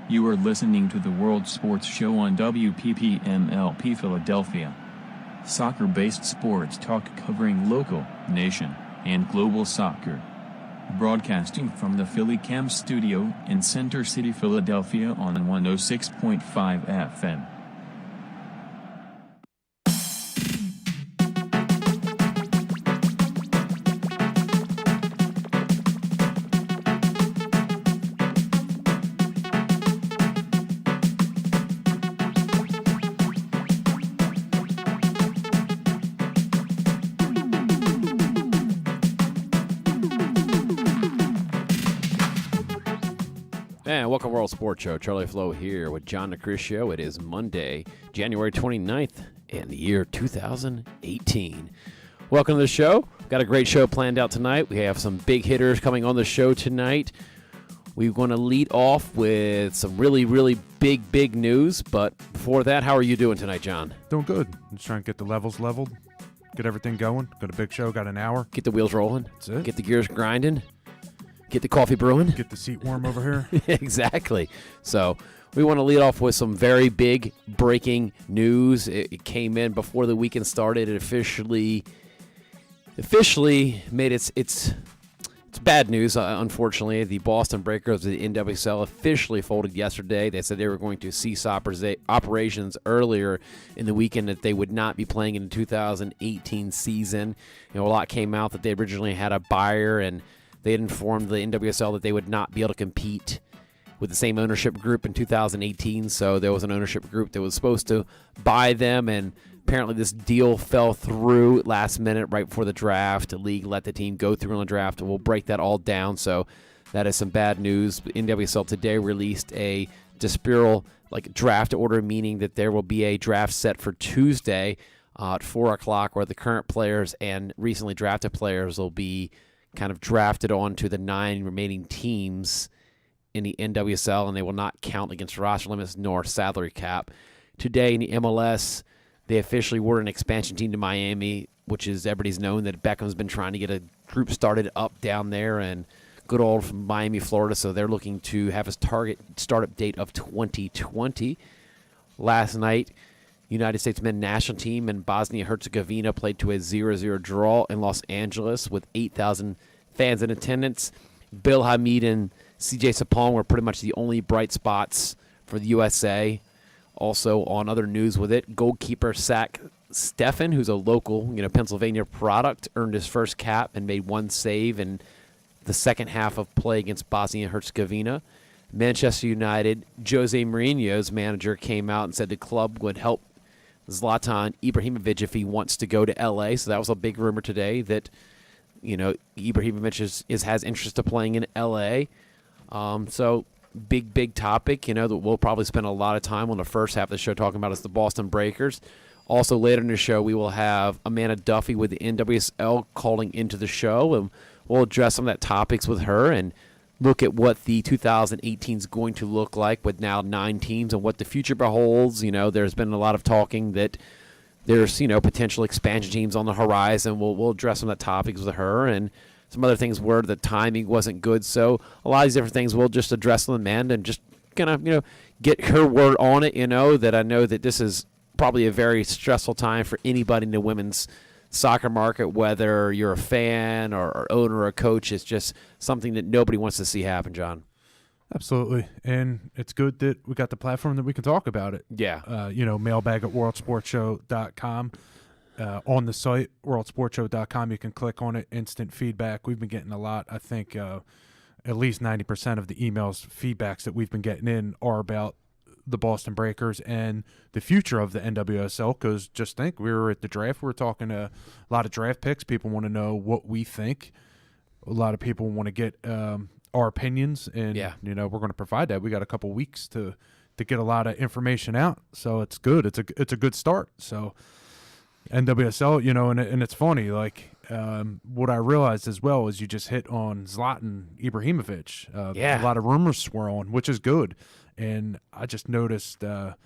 You are listening to the World Sports Show on WPPM LP Philadelphia. Soccer-based sports talk covering local, nation, and global soccer. Broadcasting from the Philly Cam studio in Center City, Philadelphia on 106.5 FM. And welcome to World Sports Show. Charlie Flo here with John Decriscio. It is Monday, January 29th, in the year 2018. Welcome to the show. Got a great show planned out tonight. We have some big hitters coming on the show tonight. We're going to lead off with some really big news. But before that, how are you doing tonight, John? Doing good. I'm just trying to get the levels leveled, get everything going. Got a big show, got an hour. Get the wheels rolling. That's it. Get the gears grinding. Get the coffee brewing. Get the seat warm over here. Exactly. So we want to lead off with some very big breaking news. It came in before the weekend started. It officially made it's bad news, unfortunately. The Boston Breakers of the NWSL officially folded yesterday. They said they were going to cease operations earlier in the weekend, that they would not be playing in the 2018 season. A lot came out that they originally had a buyer, and they had informed the NWSL that they would not be able to compete with the same ownership group in 2018. So there was an ownership group that was supposed to buy them, and apparently this deal fell through last minute right before the draft. The league let the team go through on the draft, and we'll break that all down. So that is some bad news. NWSL today released a despiral draft order, meaning that there will be a draft set for Tuesday at 4 o'clock, where the current players and recently drafted players will be kind of drafted onto the 9 remaining teams in the NWSL, and they will not count against roster limits nor salary cap. Today in the MLS, they officially were an expansion team to Miami, which is everybody's known that Beckham's been trying to get a group started up down there, and good old from Miami, Florida, so they're looking to have his target startup date of 2020. Last night, United States men's national team and Bosnia-Herzegovina played to a 0-0 draw in Los Angeles with 8,000 fans in attendance. Bill Hamid and C.J. Sapong were pretty much the only bright spots for the USA. Also, on other news with it, goalkeeper Zach Steffen, who's a local Pennsylvania product, earned his first cap and made one save in the second half of play against Bosnia-Herzegovina. Manchester United, Jose Mourinho's manager, came out and said the club would help Zlatan Ibrahimovic if he wants to go to L.A. So that was a big rumor today that, Ibrahimovic has interest of playing in L.A. So big topic, that we'll probably spend a lot of time on the first half of the show talking about is the Boston Breakers. Also later in the show, we will have Amanda Duffy with the NWSL calling into the show, and we'll address some of that topics with her and look at what the 2018 is going to look like with now 9 teams and what the future beholds. There's been a lot of talking that there's, potential expansion teams on the horizon. We'll address some of that topics with her, and some other things where the timing wasn't good. So a lot of these different things we'll just address them and just kind of, get her word on it, that I know that this is probably a very stressful time for anybody in the women's soccer market, whether you're a fan or owner or a coach. It's just something that nobody wants to see happen, John. Absolutely. And it's good that we got the platform that we can talk about it. Yeah. Mailbag at worldsportshow.com. On the site, worldsportshow.com, you can click on it, instant feedback. We've been getting a lot. I think at least 90% of the emails, feedbacks that we've been getting in are about the Boston Breakers and the future of the NWSL, because just think, we were at the draft, we were talking to a lot of draft picks. People want to know what we think. A lot of people want to get our opinions, and we're going to provide that. We got a couple weeks to get a lot of information out, so it's good. It's a good start. So NWSL, and it's funny, what I realized as well is you just hit on Zlatan Ibrahimovic. A lot of rumors swirling, which is good. And I just noticed a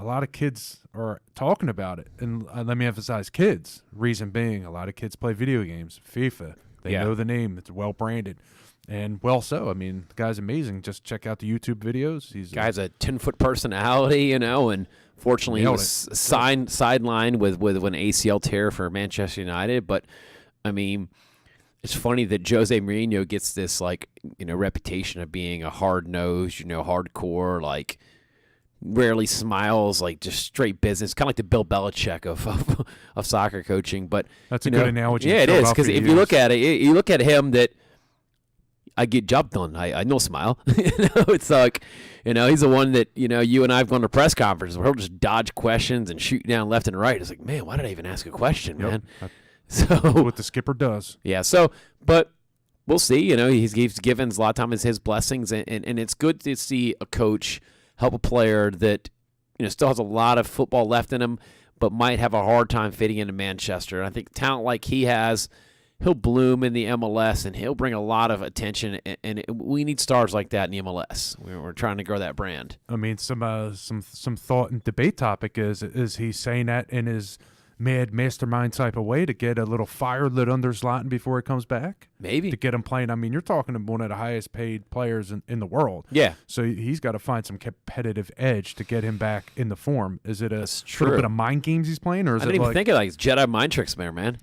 lot of kids are talking about it. And let me emphasize kids. Reason being, a lot of kids play video games, FIFA. They know the name. It's well branded. And well, so I mean, the guy's amazing. Just check out the YouTube videos. Guy's a 10-foot personality, and fortunately he was sidelined with an ACL tear for Manchester United. But I mean, it's funny that Jose Mourinho gets this reputation of being a hard-nosed, hardcore, rarely smiles, just straight business, kind of like the Bill Belichick of soccer coaching. But that's a good analogy. Yeah, it is, because if you look at it, you look at him that I get job done. I no smile. It's like, he's the one that you and I have gone to press conferences where he'll just dodge questions and shoot down left and right. It's like, man, why did I even ask a question, man? So what the skipper does. Yeah. So, but we'll see. He's given a lot of time as his blessings, and it's good to see a coach help a player that still has a lot of football left in him, but might have a hard time fitting into Manchester. And I think talent like he has, he'll bloom in the MLS, and he'll bring a lot of attention. And we need stars like that in the MLS. We're trying to grow that brand. I mean, some thought and debate topic is he saying that in his mad mastermind type of way to get a little fire lit under Zlatan before he comes back? Maybe. To get him playing. I mean, you're talking to one of the highest paid players in the world. Yeah. So he's got to find some competitive edge to get him back in the form. Is it a little bit of mind games he's playing, or is I didn't even think of it's Jedi mind tricks there, man.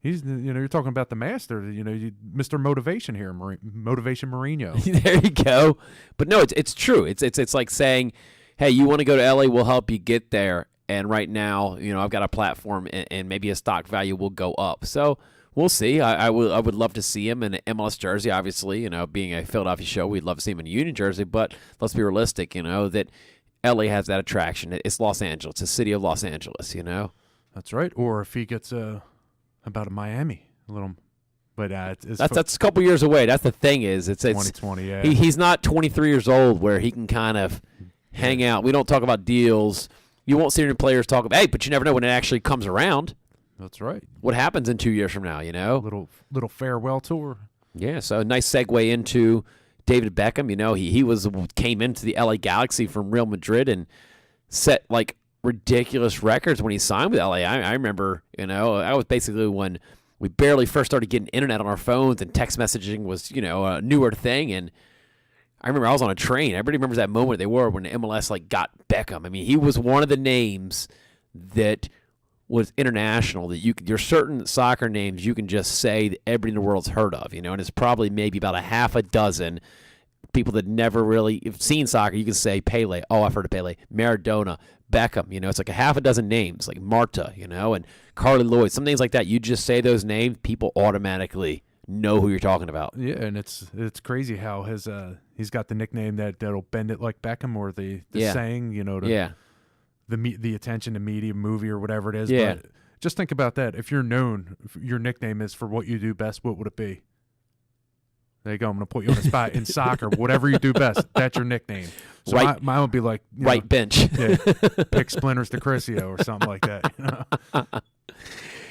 He's you're talking about the master, Mr. Motivation here, Motivation Mourinho. There you go. But no, it's true. It's like saying, hey, you want to go to LA, we'll help you get there. And right now, I've got a platform, and maybe a stock value will go up. So we'll see. I would love to see him in an MLS jersey. Obviously, being a Philadelphia show, we'd love to see him in a Union jersey. But let's be realistic. That LA has that attraction. It's Los Angeles. It's the city of Los Angeles. That's right. Or if he gets about a Miami, a little. But that's a couple years away. That's the thing is, it's 2020. Yeah, he's not 23 years old where he can kind of hang out. We don't talk about deals. You won't see any players talk about, hey, but you never know when it actually comes around. That's right. What happens in 2 years from now, Little farewell tour. Yeah, so a nice segue into David Beckham. He came into the LA Galaxy from Real Madrid and set ridiculous records when he signed with LA. I remember, that was basically when we barely first started getting internet on our phones and text messaging was, a newer thing. And I remember I was on a train. Everybody remembers that moment they were when the MLS got Beckham. I mean, he was one of the names that was international. That there's certain soccer names you can just say that everybody in the world's heard of. And it's probably maybe about a half a dozen people that never really have seen soccer. You can say Pele. Oh, I've heard of Pele. Maradona, Beckham. It's like a half a dozen names, like Marta. And Carly Lloyd. Some names like that. You just say those names, people automatically know who you're talking about. Yeah, and it's crazy how he's got the nickname that'll bend it like Beckham, or the saying, the attention to media, movie, or whatever it is. Yeah. But just think about that. If you're known, if your nickname is for what you do best, what would it be? There you go. I'm going to put you on the spot in soccer. Whatever you do best, that's your nickname. So right, mine would be like right bench. Yeah, pick splinters to Crisio or something like that.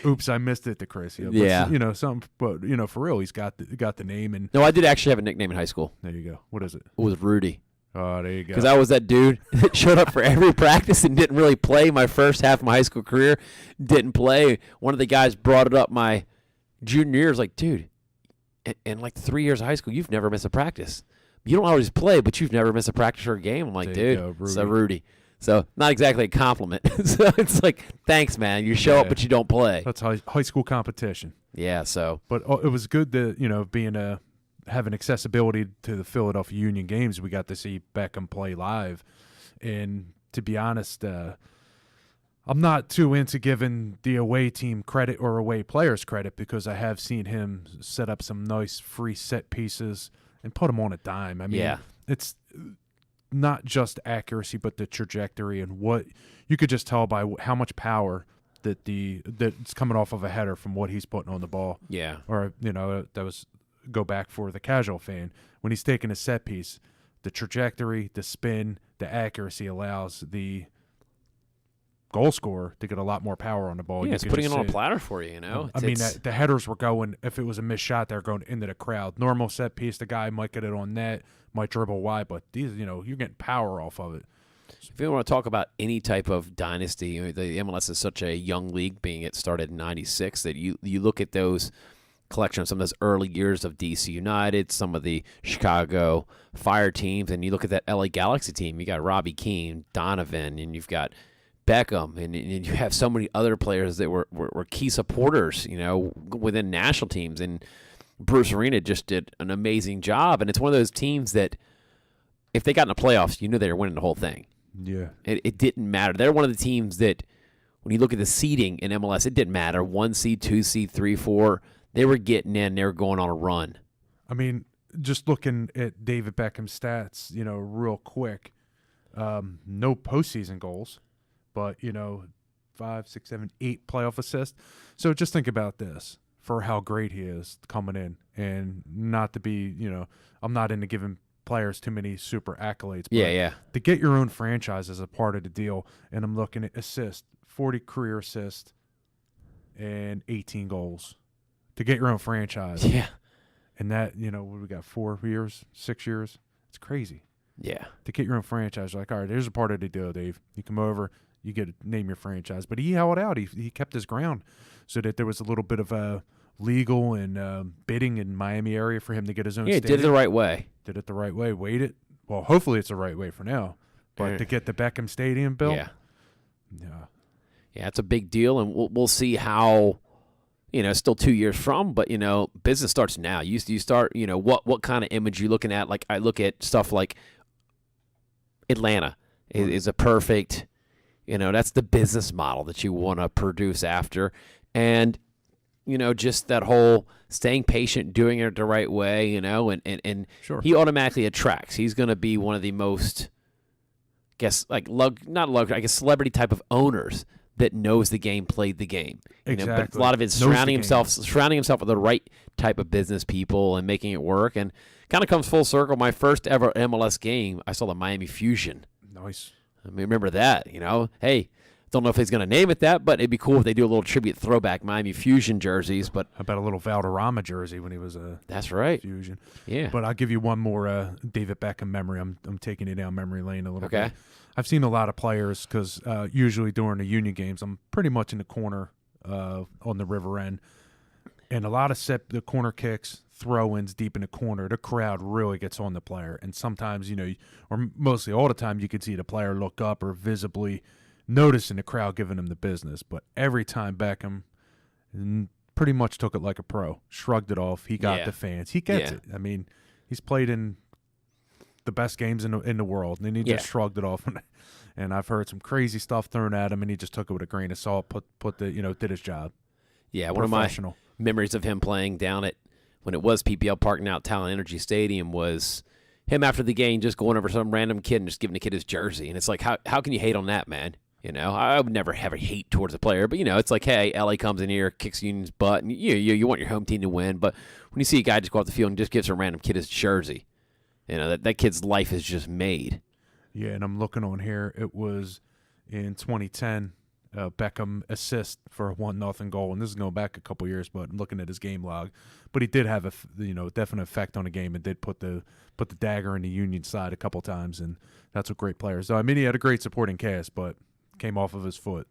Oops, I missed it to Crisio. Yeah. Something. But for real, he's got the name. And no, I did actually have a nickname in high school. There you go. What is it? It was Rudy. Oh, there you go. Because I was that dude that showed up for every practice and didn't really play my first half of my high school career. Didn't play. One of the guys brought it up my junior year. I was like, dude, in 3 years of high school, you've never missed a practice. You don't always play, but you've never missed a practice or a game. I'm like, dude, so Rudy. So not exactly a compliment. So it's like, thanks, man. You show up, but you don't play. That's high school competition. Yeah. So, but it was good that having accessibility to the Philadelphia Union games. We got to see Beckham play live, and to be honest, I'm not too into giving the away team credit or away players credit, because I have seen him set up some nice free set pieces and put them on a dime. I mean, it's not just accuracy, but the trajectory, and what you could just tell by how much power that's coming off of a header from what he's putting on the ball. Yeah. Or, that was go back for the casual fan. When he's taking a set piece, the trajectory, the spin, the accuracy allows the goal scorer to get a lot more power on the ball. Yeah, it's putting it on a platter for you, I mean, the headers were going, if it was a missed shot, they're going into the crowd. Normal set piece, the guy might get it on net, might dribble wide, but these, you're getting power off of it. If you want to talk about any type of dynasty, the MLS is such a young league, being it started in '96, that you look at those collection of some of those early years of DC United, some of the Chicago Fire teams, and you look at that LA Galaxy team, you got Robbie Keane, Donovan, and you've got Beckham, and you have so many other players that were key supporters, within national teams, and Bruce Arena just did an amazing job, and it's one of those teams that if they got in the playoffs, you knew they were winning the whole thing. Yeah. It didn't matter. They're one of the teams that when you look at the seeding in MLS, it didn't matter. 1 seed, 2 seed, 3, 4, they were getting in, they were going on a run. I mean, just looking at David Beckham's stats, real quick, no postseason goals, but, 5, 6, 7, 8 playoff assists. So just think about this for how great he is coming in, and not to be, I'm not into giving players too many super accolades. But Yeah. to get your own franchise as a part of the deal, and I'm looking at assists, 40 career assists and 18 goals. To get your own franchise. Yeah. And that, what we got, 4 years, 6 years? It's crazy. Yeah. To get your own franchise, like, all right, here's a part of the deal, Dave. You come over, you get to name your franchise. But he held out. He kept his ground so that there was a little bit of a legal and bidding in Miami area for him to get his own stadium. Did it the right way. Did it the right way. Waited. Well, hopefully it's the right way for now. But to get the Beckham Stadium built? Yeah, it's a big deal, and we'll see how, it's still 2 years from, but, business starts now. You start, what kind of image you looking at? Like, I look at stuff like Atlanta is a perfect, that's the business model that you want to produce after. And, just that whole staying patient, doing it the right way, and Sure. He automatically attracts. He's going to be one of the most, celebrity type of owners that knows the game, played the game. Exactly. But a lot of it's surrounding himself with the right type of business people and making it work. And kind of comes full circle. My first ever MLS game, I saw the Miami Fusion. Nice. I mean, remember that, Hey, don't know if he's going to name it that, but it'd be cool if they do a little tribute throwback Miami Fusion jerseys. But how about a little Valderrama jersey when he was a that's right Fusion? Yeah. But I'll give you one more David Beckham memory. I'm taking you down memory lane a little Okay. bit. I've seen a lot of players because usually during the Union games, I'm pretty much in the corner on the river end. And a lot of the corner kicks, throw-ins deep in the corner, the crowd really gets on the player. And sometimes, or mostly all the time, you could see the player look up or visibly noticing the crowd giving him the business. But every time Beckham pretty much took it like a pro, shrugged it off. He got the fans. He gets it. I mean, he's played in the best games in the world, and he just shrugged it off. And I've heard some crazy stuff thrown at him, and he just took it with a grain of salt. Did his job. Yeah, one of my memories of him playing down at when it was PPL Park, now Talon Energy Stadium, was him after the game just going over some random kid and just giving the kid his jersey. And it's like, how can you hate on that, man? I would never have a hate towards the player, but it's like, hey, LA comes in here, kicks Union's butt, and you want your home team to win. But when you see a guy just go off the field and just gives a random kid his jersey, that kid's life is just made. Yeah, and I'm looking on here. It was in 2010, Beckham assist for a 1-0 goal, and this is going back a couple years, but I'm looking at his game log. But he did have a definite effect on the game, and did put the dagger in the Union side a couple times, and that's what great players do. I mean, he had a great supporting cast, but came off of his foot.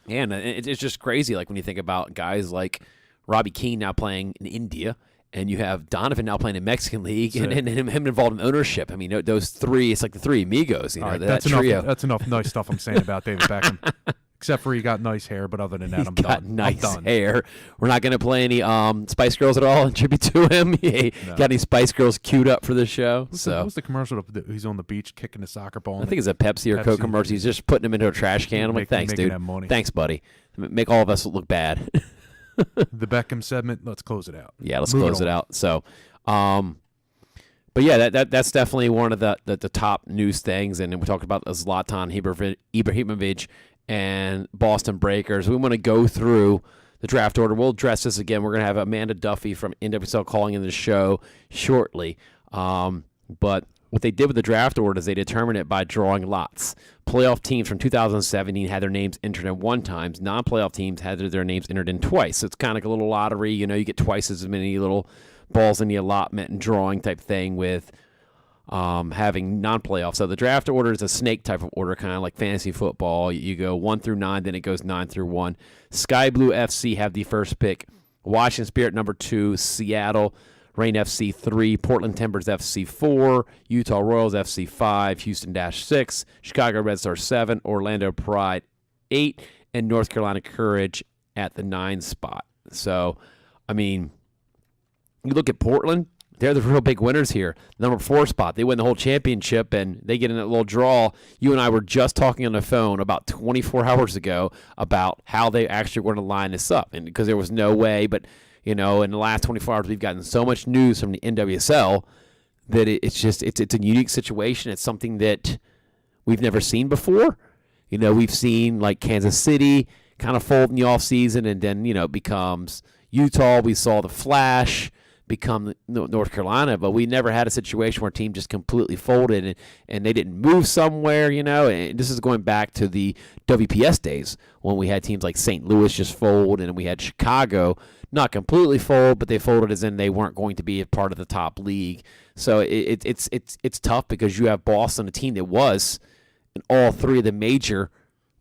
Yeah, and it's just crazy. Like when you think about guys like Robbie Keane now playing in India, and you have Donovan now playing in Mexican League, and him involved in ownership. I mean, those three, it's like the three amigos. Right, that trio. That's enough nice stuff I'm saying about David Beckham. Except for he got nice hair, but other than that, I'm got done. Nice hair. We're not going to play any Spice Girls at all in tribute to him. Got any Spice Girls queued up for the show? What was the commercial? He's on the beach kicking the soccer ball. I think it's a Pepsi or Coke commercial. He's just putting them into a trash can. I'm like, thanks, dude. Thanks, buddy. Make all of us look bad. The Beckham segment. Let's close it out. Yeah, let's close it out. So, but yeah, that's definitely one of the top news things. And we talked about Zlatan Ibrahimovic and Boston Breakers. We want to go through the draft order. We'll address this again. We're going to have Amanda Duffy from NWSL calling in the show shortly. But what they did with the draft order is they determined it by drawing lots. Playoff teams from 2017 had their names entered in one time. Non-playoff teams had their names entered in twice. So it's kind of like a little lottery. You get twice as many little balls in the allotment and drawing type thing with having non-playoffs. So the draft order is a snake type of order, kind of like fantasy football. You go 1 through 9, then it goes 9 through 1. Sky Blue FC have the first pick Washington Spirit number 2, Seattle Reign FC 3, Portland Timbers FC 4, Utah Royals FC 5, Houston Dash 6, Chicago Red Stars 7, Orlando Pride 8, and North Carolina Courage at the 9 spot. So, I mean, you look at Portland, they're the real big winners here. Number 4 spot, they win the whole championship, and they get in that little draw. You and I were just talking on the phone about 24 hours ago about how they actually were going to line this up, and because there was no way. But, in the last 24 hours, we've gotten so much news from the NWSL that it's a unique situation. It's something that we've never seen before. We've seen, like, Kansas City kind of fold in the offseason, and then, it becomes Utah. We saw the Flash become North Carolina, but we never had a situation where a team just completely folded and they didn't move somewhere, and this is going back to the WPS days when we had teams like St. Louis just fold, and we had Chicago not completely fold, but they folded as in they weren't going to be a part of the top league. So it's tough because you have Boston, a team that was in all 3 of the major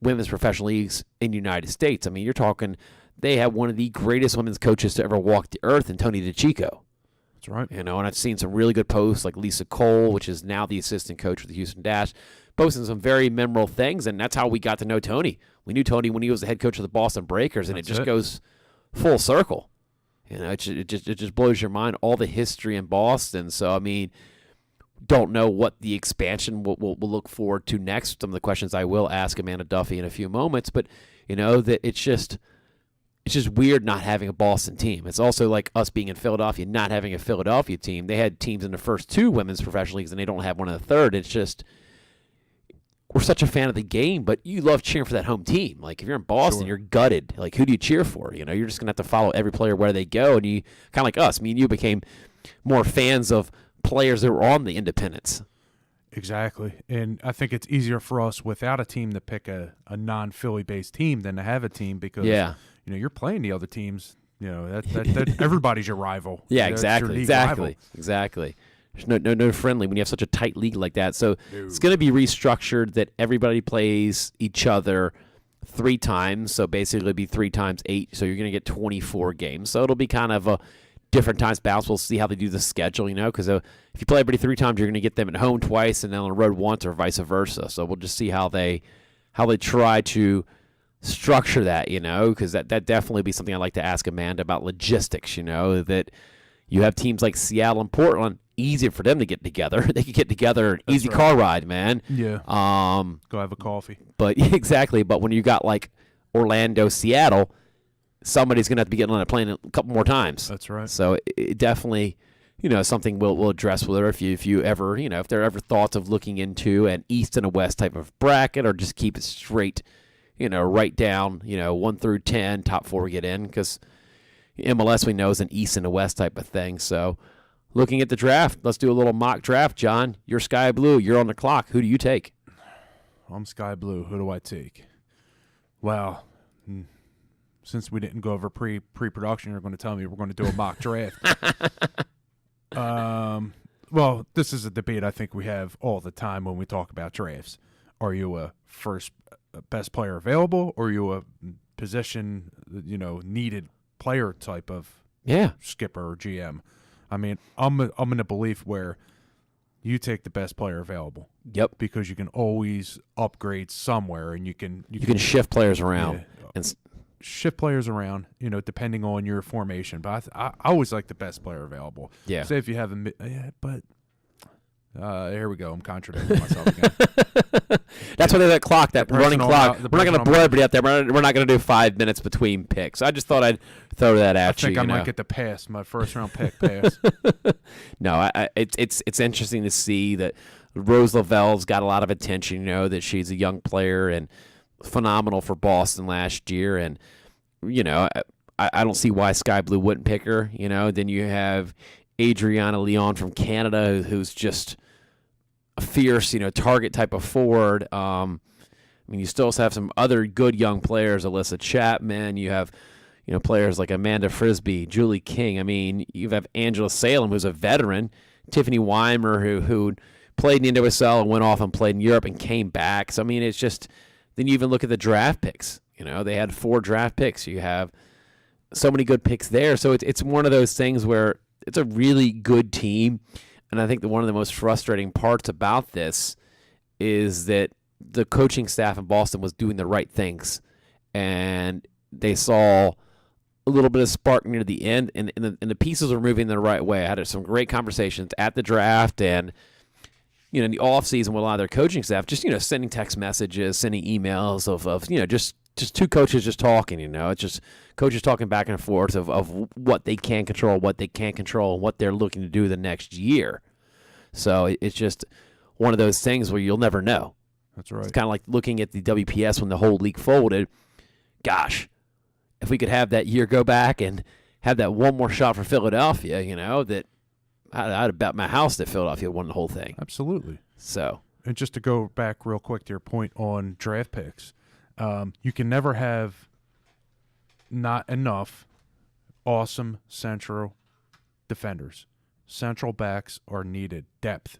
women's professional leagues in the United States. I mean, you're talking they have one of the greatest women's coaches to ever walk the earth in Tony DiCicco. That's right. And I've seen some really good posts like Lisa Cole, which is now the assistant coach with the Houston Dash, posting some very memorable things, and that's how we got to know Tony. We knew Tony when he was the head coach of the Boston Breakers, and it just goes full circle. It just blows your mind, all the history in Boston. So, I mean, don't know what the expansion we'll look forward to next. Some of the questions I will ask Amanda Duffy in a few moments, but, that it's just weird not having a Boston team. It's also like us being in Philadelphia, not having a Philadelphia team. They had teams in the first 2 women's professional leagues, and they don't have one in the third. It's just we're such a fan of the game, but you love cheering for that home team. Like, if you're in Boston, You're gutted. Like, who do you cheer for? You're just going to have to follow every player where they go, and you kind of like us. Me and you became more fans of players that were on the independents. Exactly. And I think it's easier for us without a team to pick a non-Philly-based team than to have a team because you're playing the other teams. That everybody's your rival. Yeah, exactly. There's no friendly when you have such a tight league like that. So it's going to be restructured that everybody plays each other 3 times. So basically it'll be 3 times 8. So you're going to get 24 games. So it'll be kind of a different times bounce. We'll see how they do the schedule, because if you play everybody 3 times, you're going to get them at home twice and then on the road once, or vice versa. So we'll just see how they try to structure that, because that definitely be something I'd like to ask Amanda about logistics, that you have teams like Seattle and Portland, easier for them to get together. They could get together, easy car ride, man. Yeah. Go have a coffee. But exactly. But when you got like Orlando, Seattle, somebody's going to have to be getting on a plane a couple more times. That's right. So it definitely, something we'll address with her if you ever, if there are ever thoughts of looking into an East and a West type of bracket, or just keep it straight, right down, 1 through 10, top 4 get in, because MLS we know is an East and a West type of thing. So looking at the draft, let's do a little mock draft. John, you're Sky Blue. You're on the clock. Who do you take? I'm Sky Blue. Who do I take? Well, since we didn't go over pre-production, you're going to tell me we're going to do a mock draft. Well, this is a debate I think we have all the time when we talk about drafts. Are you a first best player available, or are you a position, needed player type of skipper or GM? I mean, I'm in a belief where you take the best player available. Yep. Because you can always upgrade somewhere, and you can shift players around and shift players around, depending on your formation. But I always like the best player available. Yeah. Say if you have here we go. I'm contradicting myself again. That's why they that clock, that running clock. We're not going to blow everybody out there. We're not going to do 5 minutes between picks. I just thought I'd throw that at you. I think I might get the pass, my first round pick pass. No, it's interesting to see that Rose Lavelle's got a lot of attention. That she's a young player and phenomenal for Boston last year, and I don't see why Sky Blue wouldn't pick her. Then you have Adriana Leon from Canada, who's just a fierce, target type of forward. You still have some other good young players, Alyssa Chapman. You have, players like Amanda Frisbee, Julie King. You have Angela Salem, who's a veteran, Tiffany Weimer, who played in the NWSL and went off and played in Europe and came back. So, it's just, then you even look at the draft picks. They had 4 draft picks. You have so many good picks there. So it's one of those things where it's a really good team. And I think that one of the most frustrating parts about this is that the coaching staff in Boston was doing the right things. And they saw a little bit of spark near the end, and the pieces were moving the right way. I had some great conversations at the draft and, in the offseason with a lot of their coaching staff, just, sending text messages, sending emails of just two coaches just talking, It's just coaches talking back and forth of what they can control, what they can't control, and what they're looking to do the next year. So it's just one of those things where you'll never know. That's right. It's kind of like looking at the WPS when the whole league folded. Gosh, if we could have that year go back and have that one more shot for Philadelphia, that I'd bet my house that Philadelphia won the whole thing. Absolutely. So, and just to go back real quick to your point on draft picks, you can never have not enough awesome central defenders. Central backs are needed. Depth.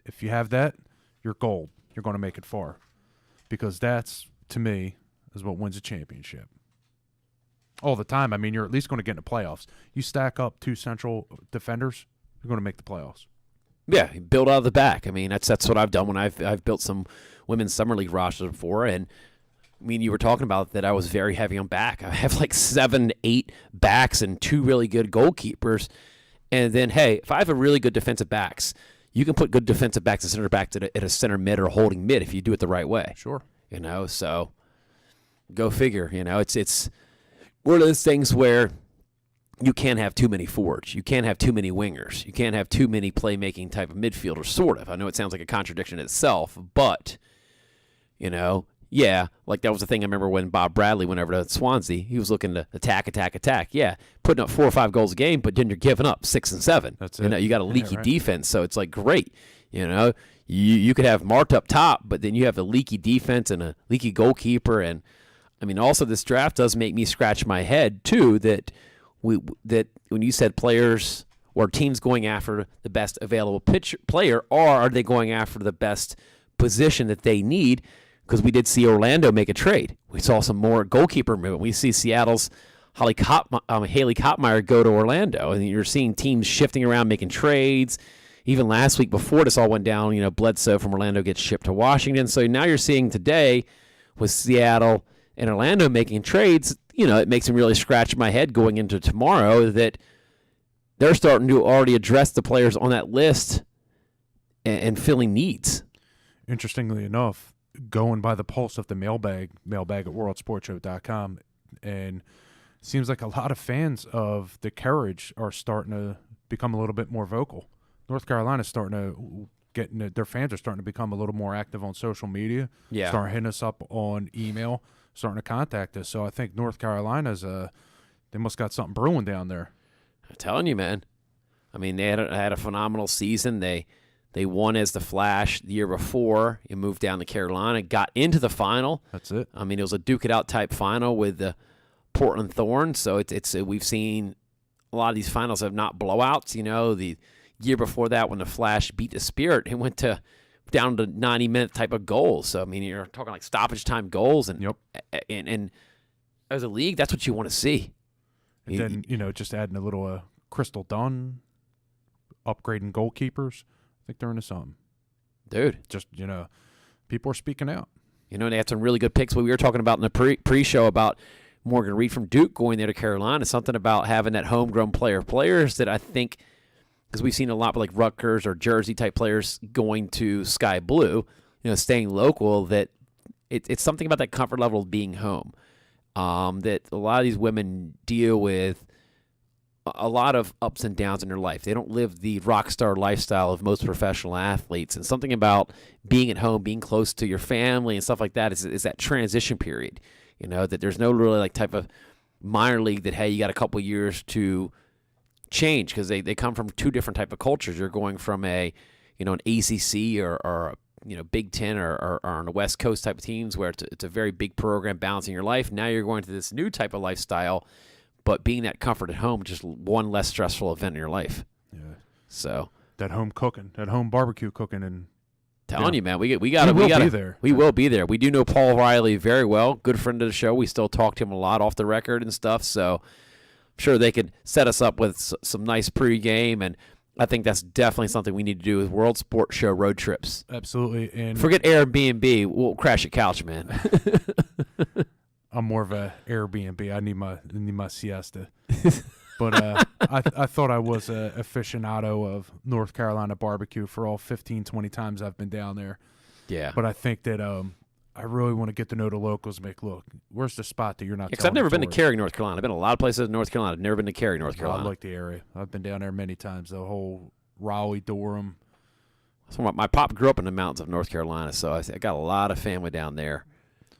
If you have that, you're gold. You're going to make it far, because that's, to me, is what wins a championship. All the time. I mean, you're at least going to get in the playoffs. You stack up two central defenders, you're going to make the playoffs. Yeah, build out of the back. I mean, that's what I've done when I've built some women's summer league rosters before. And I mean, you were talking about that I was very heavy on back. I have like 7, 8 backs and 2 really good goalkeepers. And then, hey, if I have a really good defensive backs, you can put good defensive backs and center backs at a center mid or holding mid if you do it the right way. Sure. So go figure. It's one of those things where you can't have too many forwards. You can't have too many wingers. You can't have too many playmaking type of midfielders, sort of. I know it sounds like a contradiction in itself, but, yeah, like that was the thing I remember when Bob Bradley went over to Swansea. He was looking to attack. Yeah, putting up 4 or 5 goals a game, but then you're giving up 6 and 7. That's it. You got a leaky right. defense, so it's like great. You could have Marked up top, but then you have a leaky defense and a leaky goalkeeper. And, I mean, also this draft does make me scratch my head, too, that when you said players or teams going after the best available player, or are they going after the best position that they need? Because we did see Orlando make a trade. We saw some more goalkeeper movement. We see Seattle's Haley Kottmeyer go to Orlando, and you're seeing teams shifting around, making trades. Even last week before this all went down, Bledsoe from Orlando gets shipped to Washington. So now you're seeing today with Seattle and Orlando making trades, it makes me really scratch my head going into tomorrow that they're starting to already address the players on that list and filling needs. Interestingly enough, going by the pulse of the mailbag at worldsportshow.com, and seems like a lot of fans of the Courage are starting to become a little bit more vocal. North Carolina's starting to their fans are starting to become a little more active on social media. Yeah. Starting hitting us up on email, starting to contact us. So I think North Carolina's they must got something brewing down there. I'm telling you, man. I mean, they had a phenomenal season. They won as the Flash the year before. You moved down to Carolina, got into the final. That's it. I mean, it was a duke it out type final with the Portland Thorns. So we've seen a lot of these finals have not blowouts. The year before that when the Flash beat the Spirit, it went down to 90-minute type of goals. So I mean, you're talking like stoppage time goals, and yep. And as a league, that's what you want to see. And then just adding a little Crystal Dunn, upgrading goalkeepers. I think they're into something. Dude. Just, people are speaking out. They had some really good picks. What we were talking about in the pre-show about Morgan Reed from Duke going there to Carolina, something about having that homegrown players that I think, because we've seen a lot with like Rutgers or Jersey type players going to Sky Blue, staying local, that it's something about that comfort level of being home. That a lot of these women deal with a lot of ups and downs in their life. They don't live the rock star lifestyle of most professional athletes. And something about being at home, being close to your family and stuff like that is that transition period. That there's no really like type of minor league that, hey, you got a couple years to change, because they come from 2 different type of cultures. You're going from an ACC or Big Ten or on the West Coast type of teams where it's a very big program balancing your life. Now you're going to this new type of lifestyle, but being that comfort at home, just one less stressful event in your life. Yeah. So that home cooking, that home barbecue cooking, and telling you, man, we will be there. We will be there. We do know Paul Riley very well, good friend of the show. We still talk to him a lot off the record and stuff. So sure they could set us up with some nice pregame, and I think that's definitely something we need to do with World Sports Show road trips. Absolutely. And forget Airbnb. We'll crash a couch, man. I'm more of a Airbnb. I need my siesta. But I thought I was a aficionado of North Carolina barbecue for all 15, 20 times I've been down there. Yeah. But I think that I really want to get to know the locals. Look, where's the spot that you're not? Because I've never been to Cary, North Carolina. I've been to a lot of places in North Carolina. I've never been to Cary, North Carolina. I like the area. I've been down there many times. The whole Raleigh, Durham. So my pop grew up in the mountains of North Carolina, so I got a lot of family down there.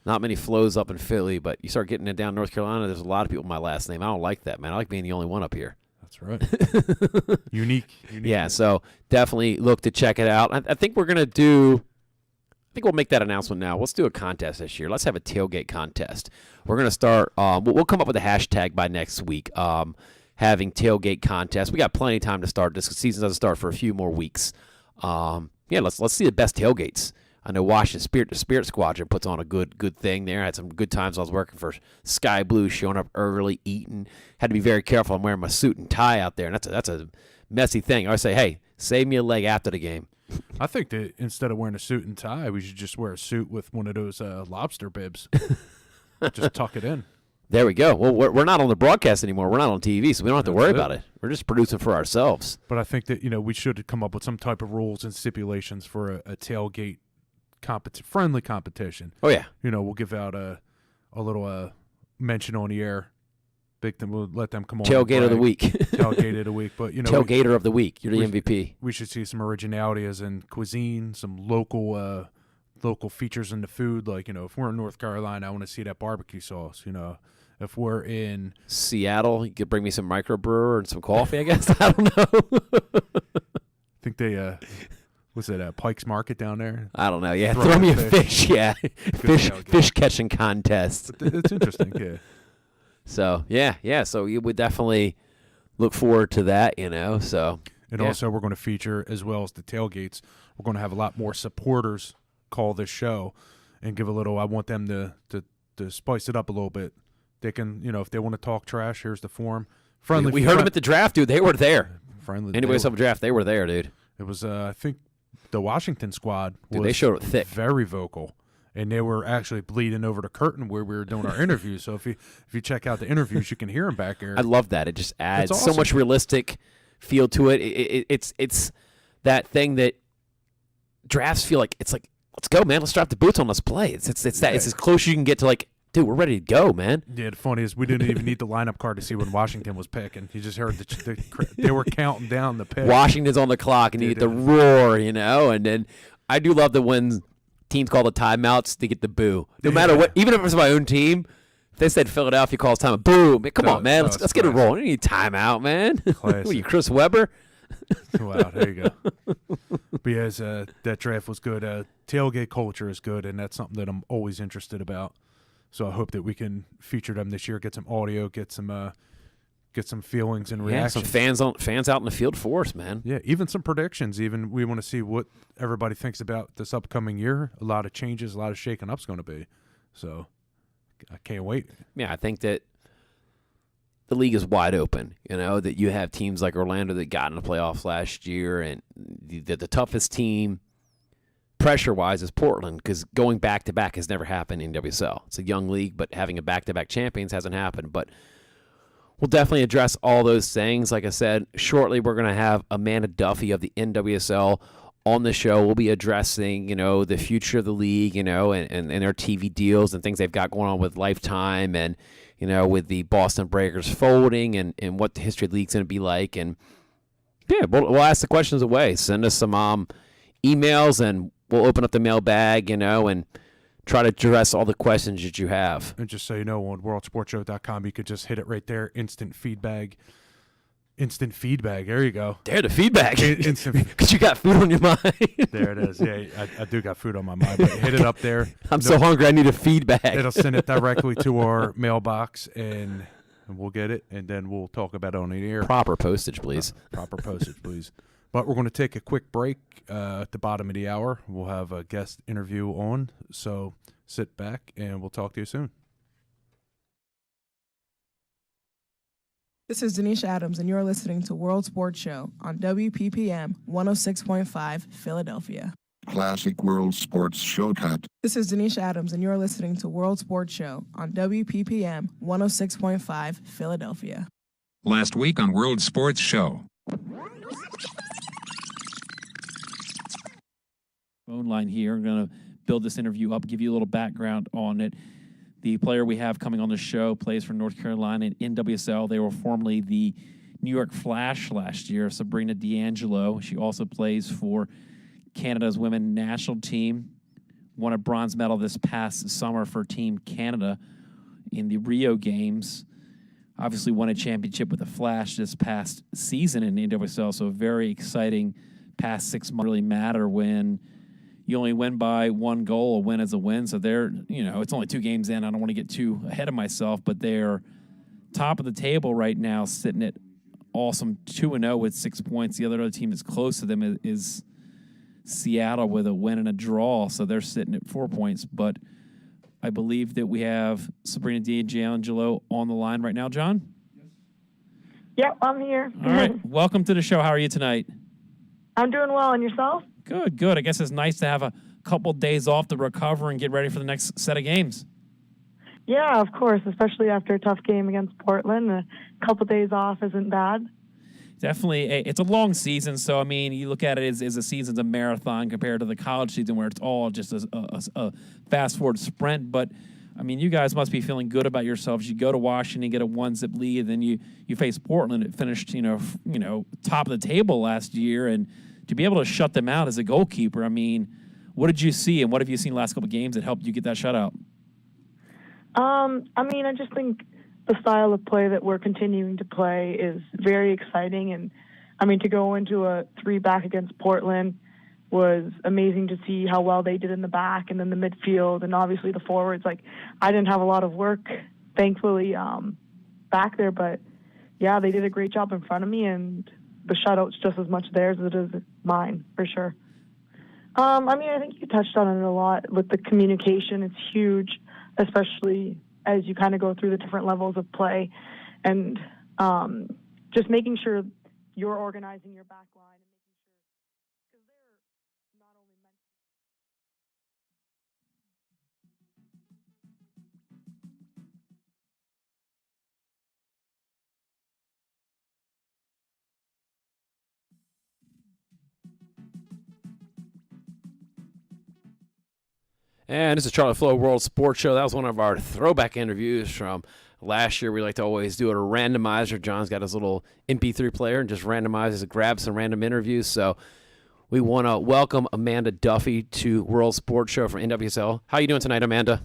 Not many flows up in Philly, but you start getting it down North Carolina, there's a lot of people with my last name. I don't like that, man. I like being the only one up here. That's right. Unique. Yeah, so definitely look to check it out. I think we're going to we'll make that announcement now. Let's do a contest this year. Let's have a tailgate contest. We're going to start, we'll come up with a hashtag by next week, having tailgate contest. We got plenty of time to start. This season doesn't start for a few more weeks. Let's see the best tailgates. I know Washington Spirit Squadron puts on a good thing there. I had some good times. I was working for Sky Blue, showing up early, eating. Had to be very careful. I'm wearing my suit and tie out there, and that's a messy thing. I always say, hey, save me a leg after the game. I think that instead of wearing a suit and tie, we should just wear a suit with one of those lobster bibs. Just tuck it in. There we go. Well, we're not on the broadcast anymore. We're not on TV, so we don't have to worry about it. We're just producing for ourselves. But I think that we should come up with some type of rules and stipulations for a tailgate friendly competition. Oh yeah. We'll give out a little mention on the air. We'll let them come on. Tailgate of the week. Tailgate of the week. But tailgater of the week. You're the MVP. We should see some originality as in cuisine, some local features in the food. Like, if we're in North Carolina, I want to see that barbecue sauce. If we're in Seattle, you could bring me some microbrewer and some coffee, I guess. I don't know. I think they was it Pike's Market down there? I don't know. Yeah, throw me a fish. Yeah, fish catching contest. It's interesting. Yeah. So yeah. So you would definitely look forward to that. So and also we're going to feature, as well as the tailgates, we're going to have a lot more supporters call this show and give a little. I want them to spice it up a little bit. They can, if they want to talk trash, here's the form. Friendly. We heard them at the draft, dude. They were there. Friendly. NWSL draft, they were there, dude. It was, I think, the Washington squad. Dude, they showed it thick. Very vocal, and they were actually bleeding over the curtain where we were doing our interviews. So if you check out the interviews, you can hear them back there. I love that. It just adds awesome. So much realistic feel to it. It's that thing that drafts feel like. It's like, let's go, man. Let's drop the boots on. Let's play. It's as close as you can get to like. Dude, we're ready to go, man. Yeah, the funny is we didn't even need the lineup card to see when Washington was picking. You just heard they were counting down the pick. Washington's on the clock, and you get the roar, And then I do love that when teams call the timeouts, they get the boo. No matter what, even if it's my own team, if they said Philadelphia calls timeout, boom. Come on, man. Let's get it rolling. You need timeout, man. What are you, Chris Webber? Wow, there you go. But yes, that draft was good. Tailgate culture is good, and that's something that I'm always interested about. So I hope that we can feature them this year, get some audio, get some feelings and reactions. Yeah, some fans out in the field for us, man. Yeah, even some predictions. Even we want to see what everybody thinks about this upcoming year. A lot of changes, a lot of shaking up's going to be. So I can't wait. Yeah, I think that the league is wide open. That you have teams like Orlando that got in the playoffs last year, and the toughest team pressure-wise is Portland, because going back-to-back has never happened in WSL. It's a young league, but having a back-to-back champions hasn't happened. But we'll definitely address all those things. Like I said, shortly we're going to have Amanda Duffy of the NWSL on the show. We'll be addressing, the future of the league, and their TV deals and things they've got going on with Lifetime and, with the Boston Breakers folding and what the history of the league's going to be like. And, yeah, we'll ask the questions away. Send us some emails, and we'll open up the mailbag, and try to address all the questions that you have. And just so you know, on worldsportshow.com, you could just hit it right there. Instant feedback. There you go. There, the feedback. Because you got food on your mind. There it is. Yeah, I do got food on my mind. But hit it up there. I'm so hungry, I need a feedback. It'll send it directly to our mailbox, and we'll get it, and then we'll talk about it on the air. Proper postage, please. Proper postage, please. But we're going to take a quick break at the bottom of the hour. We'll have a guest interview on, so sit back, and we'll talk to you soon. This is Denisha Adams, and you're listening to World Sports Show on WPPM 106.5 Philadelphia. Classic World Sports Show cut. This is Denisha Adams, and you're listening to World Sports Show on WPPM 106.5 Philadelphia. Last week on World Sports Show. Phone line here. I'm going to build this interview up, give you a little background on it. The player we have coming on the show plays for North Carolina in NWSL. They were formerly the New York Flash last year, Sabrina D'Angelo. She also plays for Canada's women national team. Won a bronze medal this past summer for Team Canada in the Rio Games. Obviously won a championship with the Flash this past season in NWSL, so very exciting. Past 6 months really matter when you only win by one goal. A win is a win. So they're, it's only 2 games in. I don't want to get too ahead of myself, but they're top of the table right now, sitting at awesome 2-0 with 6 points. The other team that's close to them is Seattle with a win and a draw. So they're sitting at 4 points. But I believe that we have Sabrina D'Angelo on the line right now. John? Yep, I'm here. All right. Welcome to the show. How are you tonight? I'm doing well. And yourself? Good, good. I guess it's nice to have a couple days off to recover and get ready for the next set of games. Yeah, of course, especially after a tough game against Portland. A couple days off isn't bad. Definitely. It's a long season, so, I mean, you look at it as a season's a marathon compared to the college season where it's all just a fast-forward sprint. But, I mean, you guys must be feeling good about yourselves. You go to Washington, get a 1-zip lead, and then you face Portland. It finished, top of the table last year, and to be able to shut them out as a goalkeeper, I mean, what did you see, and what have you seen the last couple of games that helped you get that shutout? I just think the style of play that we're continuing to play is very exciting. And, to go into a 3-back against Portland was amazing to see how well they did in the back and then the midfield and obviously the forwards. Like, I didn't have a lot of work, thankfully, back there. But, yeah, they did a great job in front of me, and the shutout's just as much theirs as it is mine, for sure. I think you touched on it a lot with the communication. It's huge, especially as you kind of go through the different levels of play, and just making sure you're organizing your back line and making sure, because they're not only meant to. And this is Charlie Flo, World Sports Show. That was one of our throwback interviews from last year. We like to always do a randomizer. John's got his little MP3 player and just randomizes, grabs some random interviews. So we want to welcome Amanda Duffy to World Sports Show from NWSL. How you doing tonight, Amanda?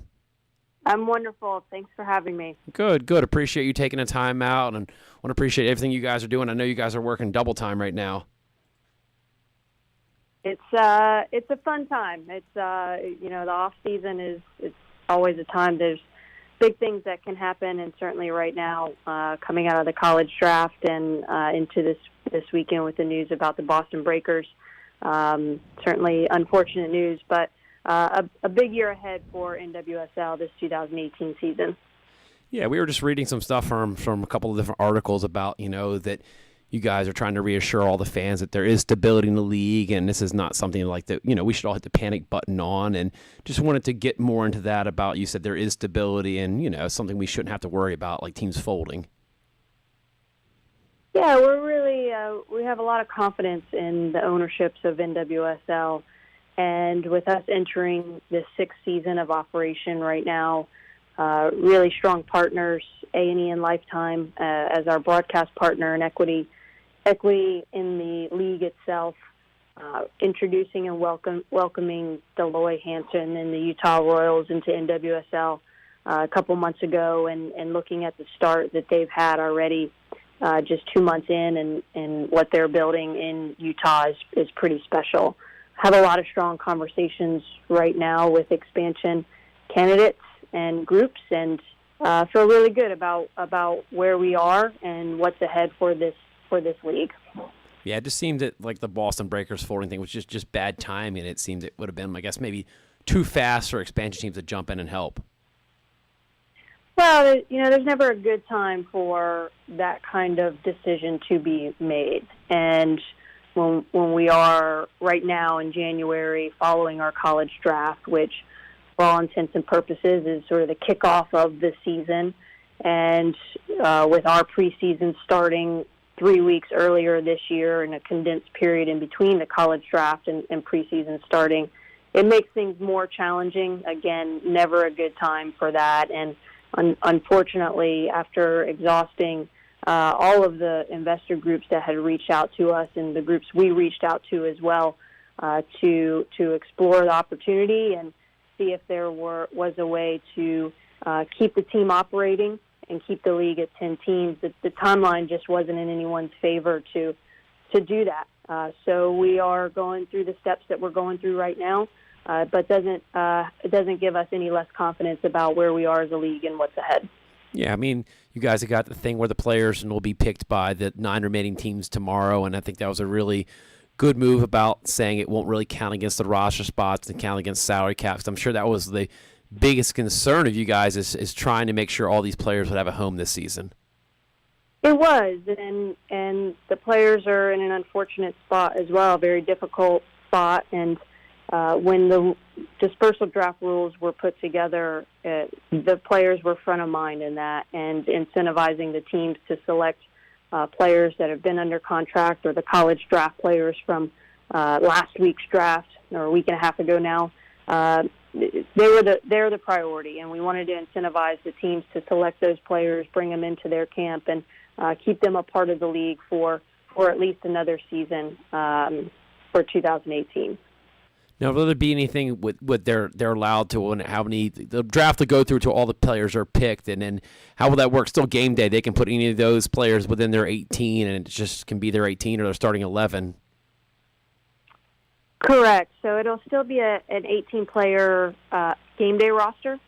I'm wonderful. Thanks for having me. Good, good. Appreciate you taking the time out, and want to appreciate everything you guys are doing. I know you guys are working double time right now. It's a fun time. It's the off season it's always a time. There's big things that can happen, and certainly right now, coming out of the college draft and into this weekend with the news about the Boston Breakers, certainly unfortunate news, but a big year ahead for NWSL this 2018 season. Yeah, we were just reading some stuff from a couple of different articles about that you guys are trying to reassure all the fans that there is stability in the league, and this is not something like that, we should all hit the panic button on, and just wanted to get more into that about, you said there is stability and, something we shouldn't have to worry about, like teams folding. Yeah, we're really, we have a lot of confidence in the ownerships of NWSL, and with us entering the 6th season of operation right now, really strong partners, A&E and Lifetime as our broadcast partner, and equity in the league itself, introducing and welcoming Deloy Hansen and the Utah Royals into NWSL a couple months ago, and looking at the start that they've had already just 2 months in, and what they're building in Utah is pretty special. Have a lot of strong conversations right now with expansion candidates and groups, and feel really good about where we are and what's ahead for this league. Yeah, it just seemed that like the Boston Breakers folding thing was just bad timing. It seemed it would have been, I guess, maybe too fast for expansion teams to jump in and help. Well, there's never a good time for that kind of decision to be made. And when we are right now in January following our college draft, which for all intents and purposes is sort of the kickoff of the season, and with our preseason starting 3 weeks earlier this year in a condensed period in between the college draft and preseason starting, it makes things more challenging. Again, never a good time for that. And unfortunately, after exhausting all of the investor groups that had reached out to us and the groups we reached out to as well to explore the opportunity and see if there was a way to keep the team operating and keep the league at 10 teams, the timeline just wasn't in anyone's favor to do that. So we are going through the steps that we're going through right now. But it doesn't give us any less confidence about where we are as a league and what's ahead. Yeah, I mean, you guys have got the thing where the players will be picked by the 9 remaining teams tomorrow, and I think that was a really good move about saying it won't really count against the roster spots and count against salary caps. I'm sure that was the biggest concern of you guys is trying to make sure all these players would have a home this season. It was, and the players are in an unfortunate spot as well, a very difficult spot, and when the dispersal draft rules were put together, the players were front of mind in that and incentivizing the teams to select players that have been under contract or the college draft players from last week's draft or a week and a half ago now. They're the priority, and we wanted to incentivize the teams to select those players, bring them into their camp, and keep them a part of the league for at least another season for 2018. Now, will there be anything with they're allowed to, and how many the draft to go through till all the players are picked, and then how will that work? Still game day, they can put any of those players within their 18, and it just can be their 18 or their starting 11. Correct. So it'll still be an 18-player game day roster,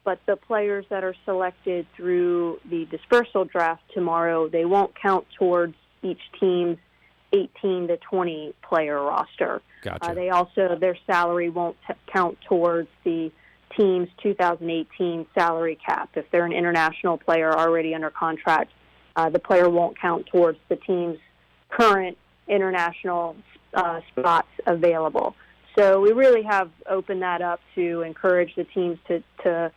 but the players that are selected through the dispersal draft tomorrow, they won't count towards each team's 18 to 20 player roster. Gotcha. Their salary won't count towards the team's 2018 salary cap. If they're an international player already under contract, the player won't count towards the team's current international spots available. So we really have opened that up to encourage the teams to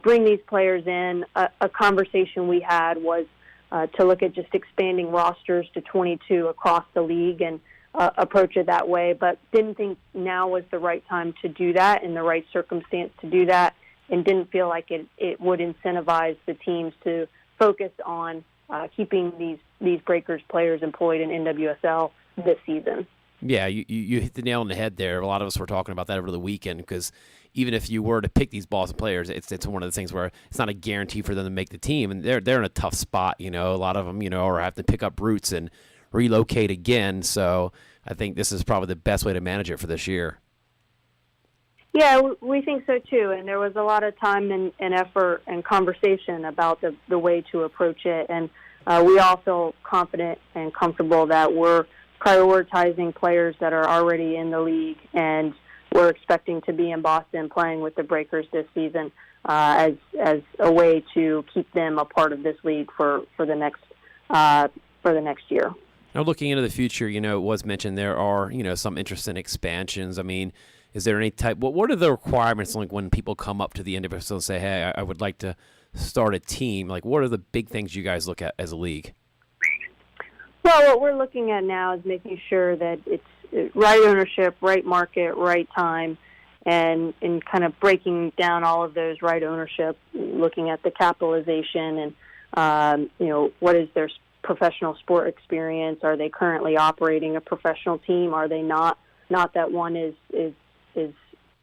bring these players in. A conversation we had was to look at just expanding rosters to 22 across the league and approach it that way, but didn't think now was the right time to do that in the right circumstance to do that, and didn't feel like it would incentivize the teams to focus on keeping these Breakers players employed in NWSL this season. Yeah, you hit the nail on the head there. A lot of us were talking about that over the weekend because even if you were to pick these Boston players, it's one of the things where it's not a guarantee for them to make the team, and they're in a tough spot. A lot of them, or have to pick up roots and relocate again. So I think this is probably the best way to manage it for this year. Yeah, we think so too. And there was a lot of time and effort and conversation about the way to approach it. And we all feel confident and comfortable that we're prioritizing players that are already in the league, and we're expecting to be in Boston playing with the Breakers this season as a way to keep them a part of this league for the next year. Now, looking into the future, it was mentioned there are, some interest in expansions. I mean, is there any type? What are the requirements like when people come up to the NWSL and say, "Hey, I would like to start a team"? Like, what are the big things you guys look at as a league? Well, what we're looking at now is making sure that it's right ownership, right market, right time, and kind of breaking down all of those right ownership, looking at the capitalization and what is their professional sport experience? Are they currently operating a professional team? Are they not? Not that one is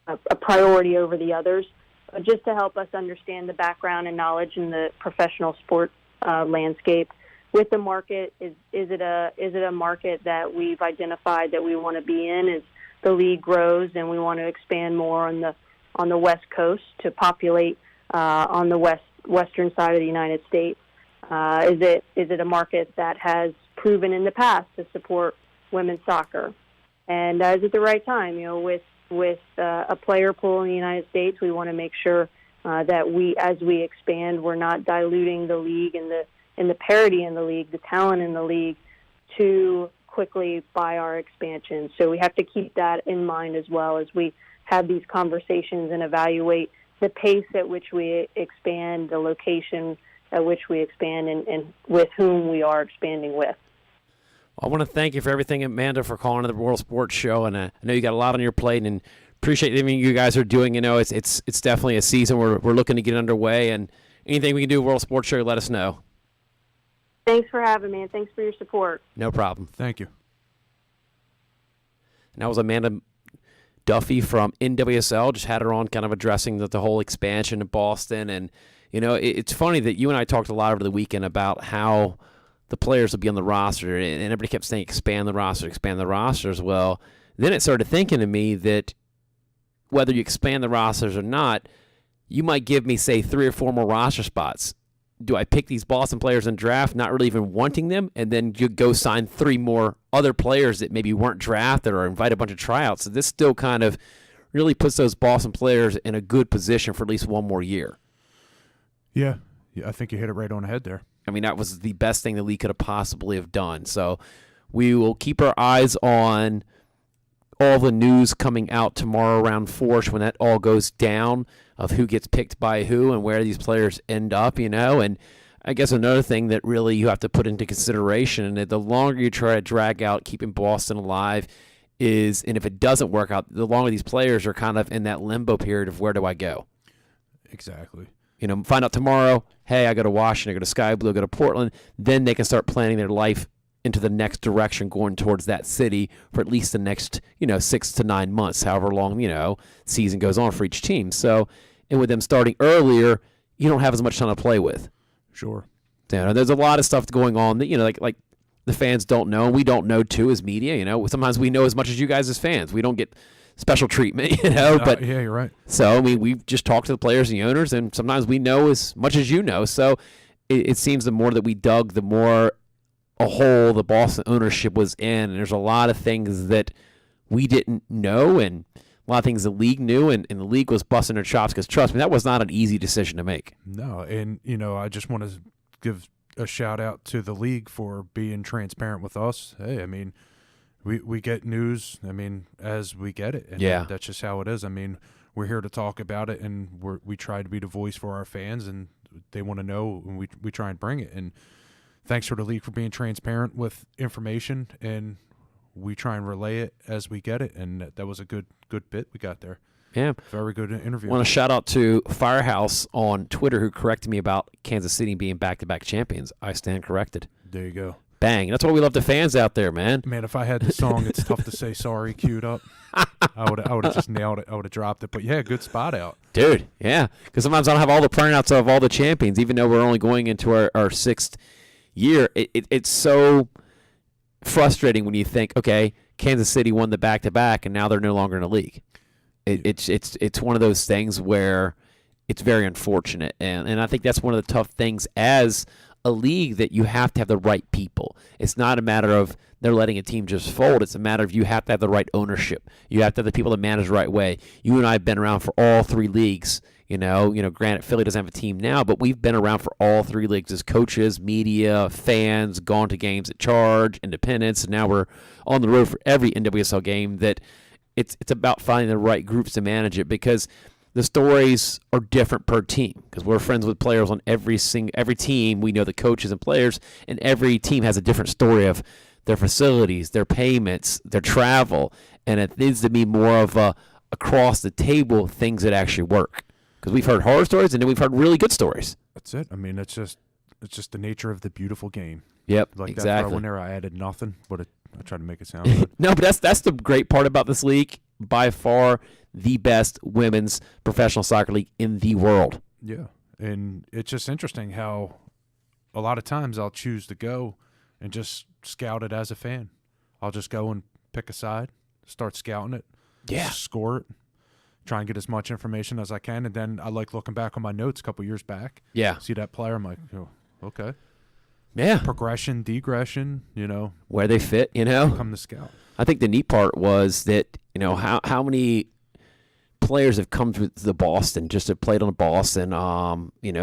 a priority over the others, but just to help us understand the background and knowledge in the professional sport landscape. With the market, is it a market that we've identified that we want to be in as the league grows and we want to expand more on the West Coast to populate on the western side of the United States? Is it a market that has proven in the past to support women's soccer? And is it the right time? With a player pool in the United States, we want to make sure that as we expand, we're not diluting the league and the parity in the league, the talent in the league, too quickly by our expansion. So we have to keep that in mind as well as we have these conversations and evaluate the pace at which we expand, the location at which we expand, and with whom we are expanding with. I want to thank you for everything, Amanda, for calling to the World Sports Show, and I know you got a lot on your plate, and appreciate everything you guys are doing. You know, it's definitely a season we're looking to get underway, and anything we can do, World Sports Show, let us know. Thanks for having me, and thanks for your support. No problem. Thank you. And that was Amanda Duffy from NWSL. Just had her on, kind of addressing the whole expansion in Boston, and you know, it's funny that you and I talked a lot over the weekend about how the players will be on the roster, and everybody kept saying expand the rosters. Well, then it started thinking to me that whether you expand the rosters or not, you might give me, say, 3 or 4 more roster spots. Do I pick these Boston players in draft, not really even wanting them, and then you go sign 3 more other players that maybe weren't drafted or invite a bunch of tryouts? So this still kind of really puts those Boston players in a good position for at least 1 more year. Yeah, I think you hit it right on the head there. I mean, that was the best thing the league could have possibly have done. So we will keep our eyes on all the news coming out tomorrow around 4 when that all goes down of who gets picked by who and where these players end up, you know. And I guess another thing that really you have to put into consideration, and the longer you try to drag out keeping Boston alive is, and if it doesn't work out, the longer these players are kind of in that limbo period of where do I go? Exactly. You know, find out tomorrow, hey, I go to Washington, I go to Sky Blue, I go to Portland. Then they can start planning their life into the next direction, going towards that city for at least the next, 6 to 9 months, however long, season goes on for each team. So, and with them starting earlier, you don't have as much time to play with. Sure. There's a lot of stuff going on that, like the fans don't know, and we don't know too as media. Sometimes we know as much as you guys as fans. We don't get special treatment, but yeah, you're right. So, I mean, we've just talked to the players and the owners, and sometimes we know as much as you know. So it seems the more that we dug, the more a hole the Boston ownership was in. And there's a lot of things that we didn't know, and a lot of things the league knew, and the league was busting their chops because, trust me, that was not an easy decision to make. No, and, I just want to give a shout-out to the league for being transparent with us. Hey, I mean, we get news, as we get it. And yeah. That's just how it is. We're here to talk about it, and we try to be the voice for our fans, and they want to know, and we try and bring it. And thanks for the league for being transparent with information, and we try and relay it as we get it. And that was a good bit we got there. Yeah. Very good interview. I want to shout out to Firehouse on Twitter, who corrected me about Kansas City being back-to-back champions. I stand corrected. There you go. Bang. That's why we love the fans out there, man. Man, if I had the song It's Tough to Say Sorry queued up, I would have just nailed it. I would have dropped it. But, yeah, good spot out. Dude, yeah. Because sometimes I don't have all the printouts of all the champions, even though we're only going into our 6th year. It's so frustrating when you think, okay, Kansas City won the back-to-back, and now they're no longer in the league. It's one of those things where it's very unfortunate. And I think that's one of the tough things as a league, that you have to have the right people. It's not a matter of they're letting a team just fold. It's a matter of you have to have the right ownership. You have to have the people that manage the right way. You and I have been around for all 3 leagues. Granted, Philly doesn't have a team now, but we've been around for all 3 leagues as coaches, media, fans, gone to games at Charge, Independence, and now we're on the road for every NWSL game. That it's about finding the right groups to manage it, because the stories are different per team, because we're friends with players on every team. We know the coaches and players, and every team has a different story of their facilities, their payments, their travel, and it needs to be more of a across the table things that actually work. Because we've heard horror stories, and then we've heard really good stories. That's it. It's just the nature of the beautiful game. Yep, like exactly. That throw in there, I added nothing, but I tried to make it sound good. No, but that's the great part about this league. By far, the best women's professional soccer league in the world. Yeah, and it's just interesting how a lot of times I'll choose to go and just scout it as a fan. I'll just go and pick a side, start scouting it, score it, try and get as much information as I can, and then I like looking back on my notes a couple years back. Yeah. See that player, I'm like, oh, okay. Yeah. Progression, degression, where they fit, Come the scout. I think the neat part was that, how many players have come to the Boston, just have played on Boston.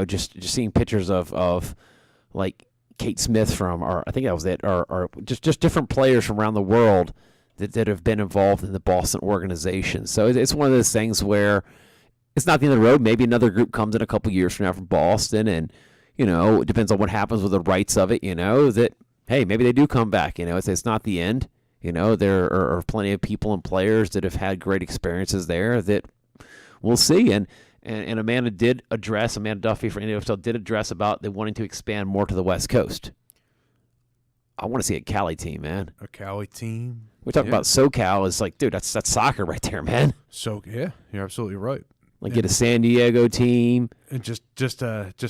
Just seeing pictures of like Kate Smith or I think that was it, or just different players from around the world that have been involved in the Boston organization. So it's one of those things where it's not the end of the road. Maybe another group comes in a couple years from now from Boston, and it depends on what happens with the rights of it. That hey, maybe they do come back. It's not the end. There are plenty of people and players that have had great experiences there that we'll see. And Amanda Duffy for NWSL did address about they wanting to expand more to the West Coast. I want to see a Cali team, man. A Cali team. We talk about SoCal. It's like, dude, that's soccer right there, man. So yeah, you're absolutely right. Like get a San Diego team. And just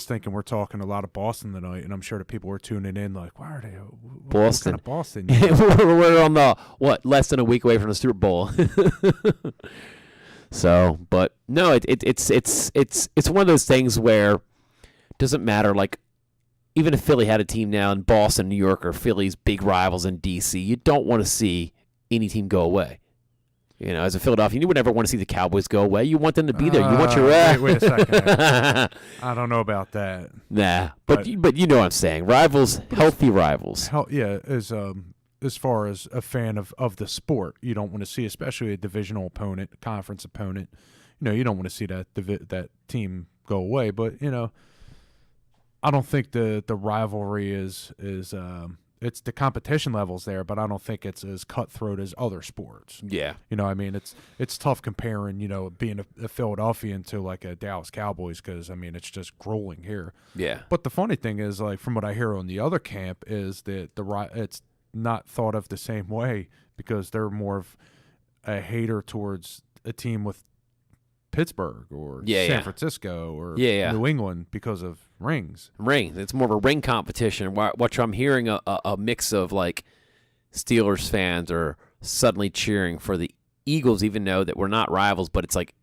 thinking we're talking a lot of Boston tonight, and I'm sure the people were tuning in like, why are they Boston? What kind of Boston? We're on the less than a week away from the Super Bowl. So, but no, it's one of those things where it doesn't matter. Like even if Philly had a team now, and Boston, New York are Philly's big rivals in DC, you don't want to see any team go away. As a Philadelphia, you would never want to see the Cowboys go away. You want them to be there. You want your wait a second. I don't know about that. Nah, but you know what I'm saying. Rivals, healthy rivals. As far as a fan of the sport, you don't want to see, especially a divisional opponent, conference opponent. You don't want to see that team go away. But I don't think the rivalry is it's the competition levels there, but I don't think it's as cutthroat as other sports. Yeah. It's tough comparing, being a Philadelphian to like a Dallas Cowboys because, it's just grueling here. Yeah. But the funny thing is, like, from what I hear on the other camp is that it's not thought of the same way because they're more of a hater towards a team with Pittsburgh or San Francisco or New England because of rings. It's more of a ring competition. What I'm hearing a mix of like Steelers fans are suddenly cheering for the Eagles, even though that we're not rivals, but it's like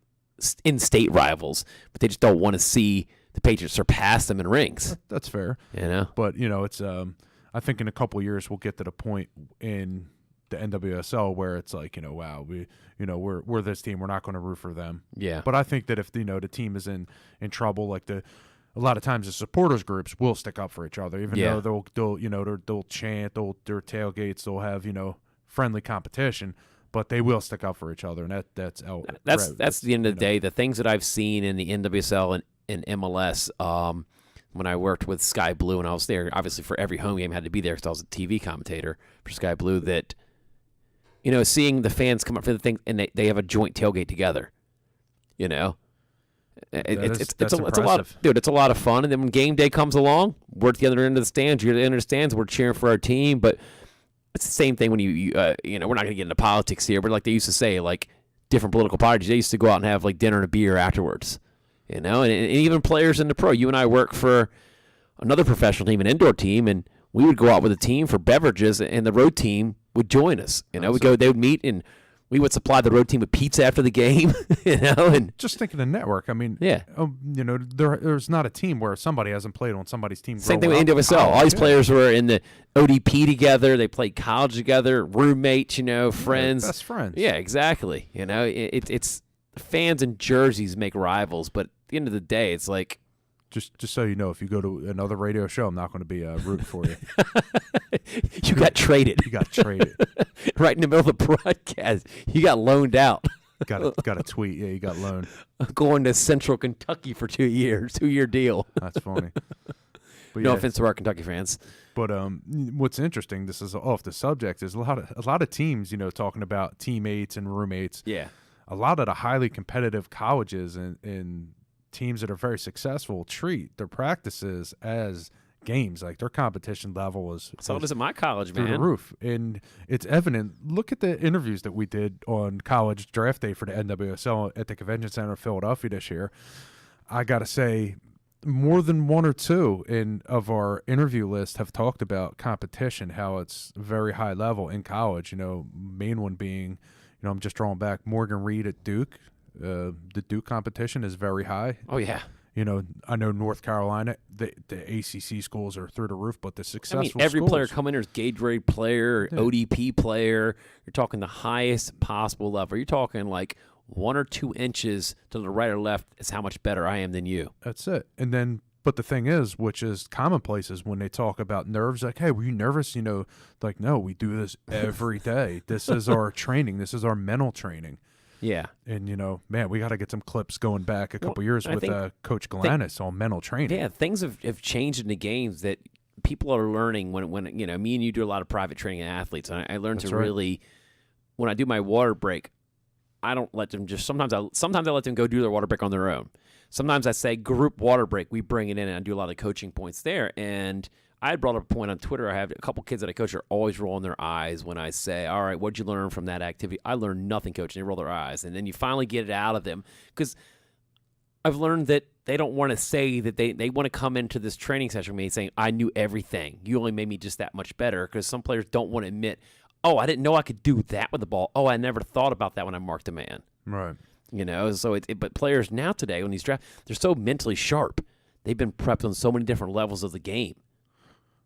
in-state rivals. But they just don't want to see the Patriots surpass them in rings. That's fair. But it's I think in a couple of years we'll get to the point in the NWSL where it's like, wow, we're this team, we're not going to root for them. Yeah. But I think that if the team is in trouble, like a lot of times the supporters groups will stick up for each other, even though they'll chant, their tailgates, they'll have friendly competition, but they will stick up for each other, and that's the end of the day. The things that I've seen in the NWSL and MLS, when I worked with Sky Blue and I was there, obviously for every home game I had to be there because I was a TV commentator for Sky Blue. That seeing the fans come up for the thing and they have a joint tailgate together, it's a lot of, dude. It's a lot of fun. And then when game day comes along, we're at the other end of the stands. You're at the end of the stands. We're cheering for our team. But it's the same thing when we're not going to get into politics here, but like they used to say, like different political parties, they used to go out and have like dinner and a beer afterwards. And even players in the pro. You and I work for another professional team, an indoor team, and we would go out with a team for beverages, and the road team would join us. They would meet, and we would supply the road team with pizza after the game. And just think of the network. There's not a team where somebody hasn't played on somebody's team. Same thing with NWSL. All these players were in the ODP together. They played college together, roommates, friends, best friends. Yeah, exactly. It's fans and jerseys make rivals, but at the end of the day, it's like. Just so you know, if you go to another radio show, I'm not going to be rooting for you. You got traded. Right in the middle of the broadcast. You got loaned out. Got a tweet. Yeah, you got loaned. Going to Central Kentucky for 2 years. 2-year deal. That's funny. But no offense to our Kentucky fans. But what's interesting, this is off the subject, is a lot of teams, talking about teammates and roommates. Yeah. A lot of the highly competitive colleges and teams that are very successful treat their practices as games. Like their competition level is so does at my college, through man. the roof, and it's evident. Look at the interviews that we did on college draft day for the NWSL at the Convention Center of Philadelphia this year. I gotta say, more than one or two of our interview list have talked about competition, how it's very high level in college. Main one being, I'm just drawing back Morgan Reed at Duke. The Duke competition is very high. Oh yeah. I know North Carolina, the ACC schools are through the roof, but the successful every schools, player coming in is gauge grade player, ODP player. You're talking the highest possible level. You're talking like 1 or 2 inches to the right or left is how much better I am than you. That's it. And then, but the thing is, which is commonplace, is when they talk about nerves, like, hey, were you nervous? Like, no, we do this every day. This is our training. This is our mental training. Yeah. And, man, we got to get some clips going back a couple years with Coach Galanis on mental training. Yeah, things have changed in the games that people are learning when me and you do a lot of private training of athletes. And I learned really, when I do my water break, I don't let them sometimes I let them go do their water break on their own. Sometimes I say group water break, we bring it in, and I do a lot of coaching points there. And I had brought up a point on Twitter. I have a couple kids that I coach are always rolling their eyes when I say, all right, what'd you learn from that activity? I learned nothing, coach. And they roll their eyes. And then you finally get it out of them. Because I've learned that they don't want to say that they want to come into this training session with me saying, I knew everything. You only made me just that much better. Because some players don't want to admit, oh, I didn't know I could do that with the ball. Oh, I never thought about that when I marked a man. Right. So but players now today, when these draft, they're so mentally sharp. They've been prepped on so many different levels of the game.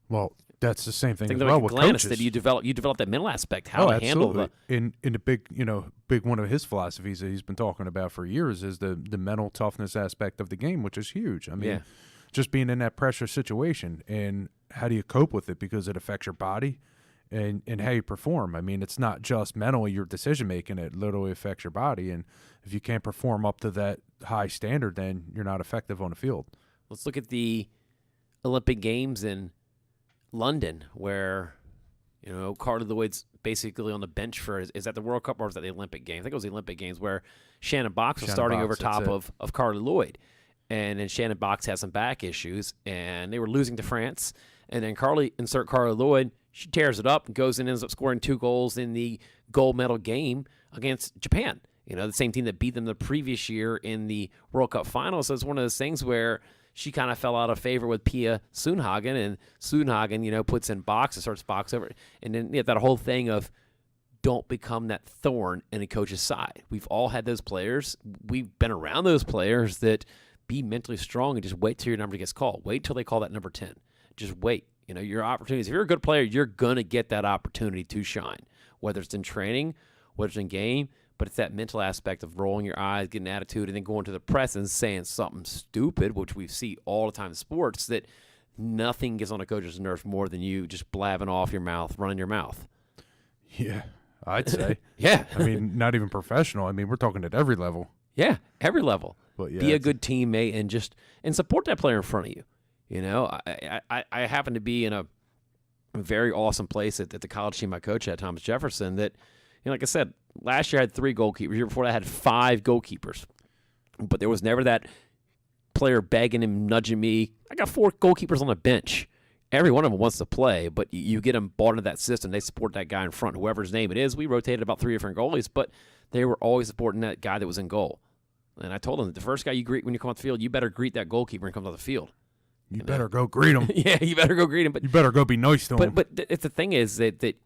Well, that's the same thing as like well with Galanis, coaches. that you develop that mental aspect, how to handle the. In a big one of his philosophies that he's been talking about for years is the mental toughness aspect of the game, which is huge. I mean, just being in that pressure situation, and how do you cope with it, because it affects your body and how you perform. I mean, it's not just mentally your decision making; it literally affects your body. And if you can't perform up to that high standard, then you're not effective on the field. Let's look at the Olympic Games in London, where Carter Lloyd's basically on the bench for is that the World Cup or is that the Olympic Games? I think it was the Olympic Games where Shannon Box was starting over top of Carter Lloyd, and then Shannon Box had some back issues, and they were losing to France, and then Carter Lloyd, she tears it up and goes and ends up scoring 2 goals in the gold medal game against Japan. The same team that beat them the previous year in the World Cup final. So it's one of those things where she kind of fell out of favor with Pia Sundhagen, and Sundhagen, puts in Box and starts Box over. And then that whole thing of don't become that thorn in a coach's side. We've all had those players. We've been around those players that be mentally strong and just wait till your number gets called. Wait till they call that number 10. Just wait. Your opportunities. If you're a good player, you're going to get that opportunity to shine, whether it's in training, whether it's in game. But it's that mental aspect of rolling your eyes, getting attitude, and then going to the press and saying something stupid, which we see all the time in sports, that nothing gets on a coach's nerves more than you just blabbing off your mouth, running your mouth. Yeah, I'd say. Yeah. I mean, not even professional. I mean, we're talking at every level. Yeah, every level. But yeah, be a good teammate and support that player in front of you. I happen to be in a very awesome place at the college team I coach at, Thomas Jefferson, that, like I said, last year I had 3 goalkeepers. The year before that I had 5 goalkeepers. But there was never that player begging him, nudging me. I got 4 goalkeepers on the bench. Every one of them wants to play, but you get them bought into that system. They support that guy in front, whoever his name it is. We rotated about 3 different goalies, but they were always supporting that guy that was in goal. And I told them that the first guy you greet when you come off the field, you better greet that goalkeeper when he comes off the field. You better go greet him. Yeah, you better go greet him. But you better go be nice to him. But it's the thing is that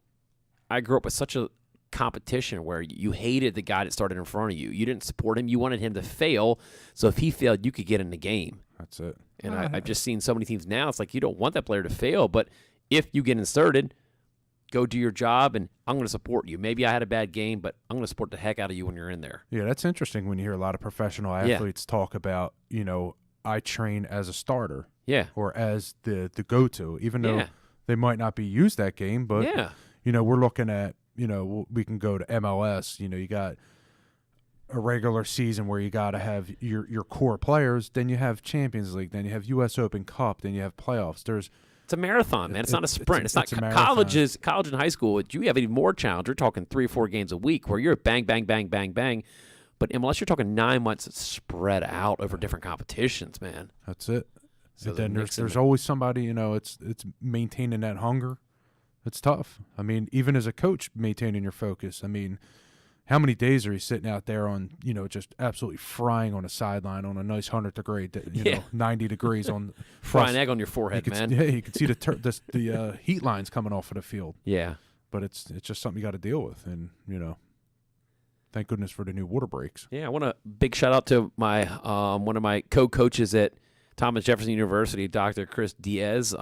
I grew up with such a competition where you hated the guy that started in front of you. You didn't support him. You wanted him to fail. So if he failed, you could get in the game. That's it. And I've just seen so many teams now. It's like you don't want that player to fail. But if you get inserted, go do your job, and I'm going to support you. Maybe I had a bad game, but I'm going to support the heck out of you when you're in there. Yeah, that's interesting when you hear a lot of professional athletes talk about, I train as a starter. Yeah. Or as the go-to, even though they might not be used that game. But, we're looking at, we can go to MLS. You got a regular season where you got to have your core players. Then you have Champions League. Then you have U.S. Open Cup. Then you have playoffs. It's a marathon, man. It's not a sprint. It's not college and high school. You have even more challenge. You're talking 3 or 4 games a week where you're bang, bang, bang, bang, bang. But unless you're talking 9 months, it's spread out over different competitions, man. That's it. So then there's always somebody, it's maintaining that hunger. It's tough. I mean, even as a coach, maintaining your focus. I mean, how many days are you sitting out there on, just absolutely frying on a sideline on a nice 100-degree, 90 degrees on frying egg on your forehead, man. Yeah, you can see the heat lines coming off of the field. Yeah, but it's just something you got to deal with, and thank goodness for the new water breaks. Yeah, I want a big shout out to my one of my co-coaches at Thomas Jefferson University, Dr. Chris Diaz.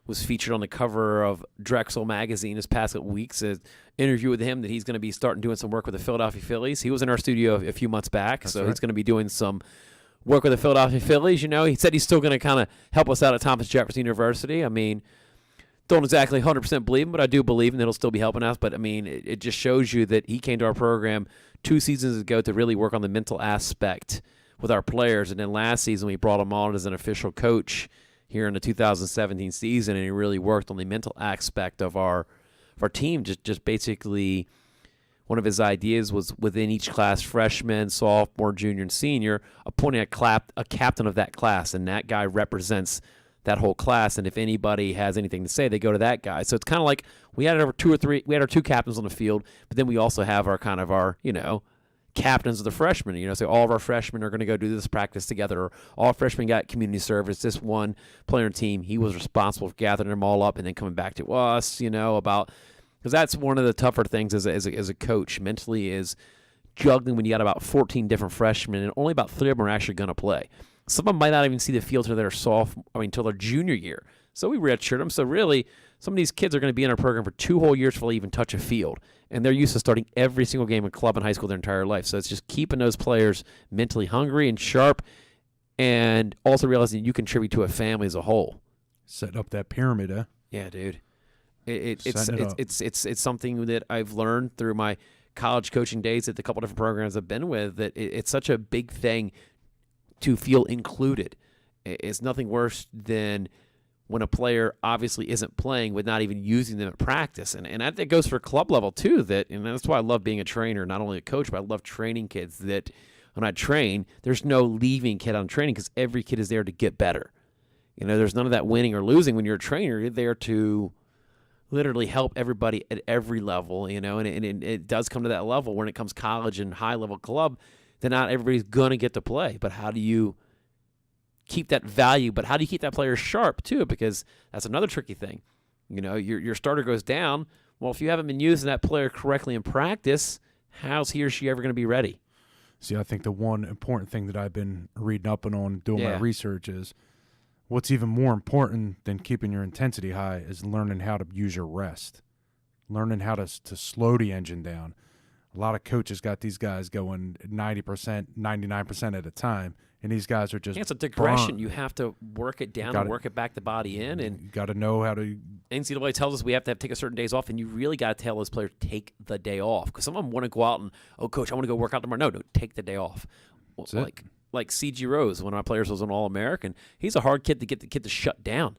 was featured on the cover of Drexel magazine this past couple weeks. An interview with him that he's going to be starting doing some work with the Philadelphia Phillies. He was in our studio a few months back, That's right. He's going to be doing some work with the Philadelphia Phillies. You know, he said he's still going to kind of help us out at Thomas Jefferson University. I mean, don't exactly 100% believe him, but I do believe him that he'll still be helping us. But, I mean, it just shows you that he came to our program 2 seasons ago to really work on the mental aspect with our players. And then last season we brought him on as an official coach here in the 2017 season, and he really worked on the mental aspect of our team. Just basically, one of his ideas was within each class, freshman, sophomore, junior, and senior, appointing a captain of that class, and that guy represents that whole class. And if anybody has anything to say, they go to that guy. So it's kind of like we had our 2 captains on the field, but then we also have our captains of the freshmen. So all of our freshmen are going to go do this practice together. Or all freshmen got community service. This one player team, he was responsible for gathering them all up and then coming back to us, because that's one of the tougher things as a coach mentally is juggling when you got about 14 different freshmen and only about 3 of them are actually going to play. Some of them might not even see the field until their junior year. So we redshirt them. So really, some of these kids are going to be in our program for 2 whole years before they even touch a field. And they're used to starting every single game in club and high school their entire life. So it's just keeping those players mentally hungry and sharp and also realizing you contribute to a family as a whole. Setting up that pyramid, huh? Yeah, dude. It's something that I've learned through my college coaching days at the couple different programs I've been with, that it's such a big thing to feel included. It's nothing worse than when a player obviously isn't playing with not even using them at practice. And that goes for club level too, and that's why I love being a trainer, not only a coach, but I love training kids, that when I train, there's no leaving kid on training because every kid is there to get better. There's none of that winning or losing. When you're a trainer, you're there to literally help everybody at every level, and it does come to that level when it comes college and high-level club, that not everybody's going to get to play. But how do you keep that value, but how do you keep that player sharp too? Because that's another tricky thing. Your starter goes down. Well, if you haven't been using that player correctly in practice, how's he or she ever going to be ready? See, I think the one important thing that I've been reading up on doing my research is what's even more important than keeping your intensity high is learning how to use your rest, learning how to slow the engine down. A lot of coaches got these guys going 90%, 99% at a time, and these guys are just it's a digression. You have to work it down and work it back the body in. And you got to know how to. NCAA tells us we have to take a certain days off, and you really got to tell those players take the day off. Because some of them want to go out and, coach, I want to go work out tomorrow. No, take the day off. Like C.G. Rose, one of my players was an All-American. He's a hard kid to get the kid to shut down.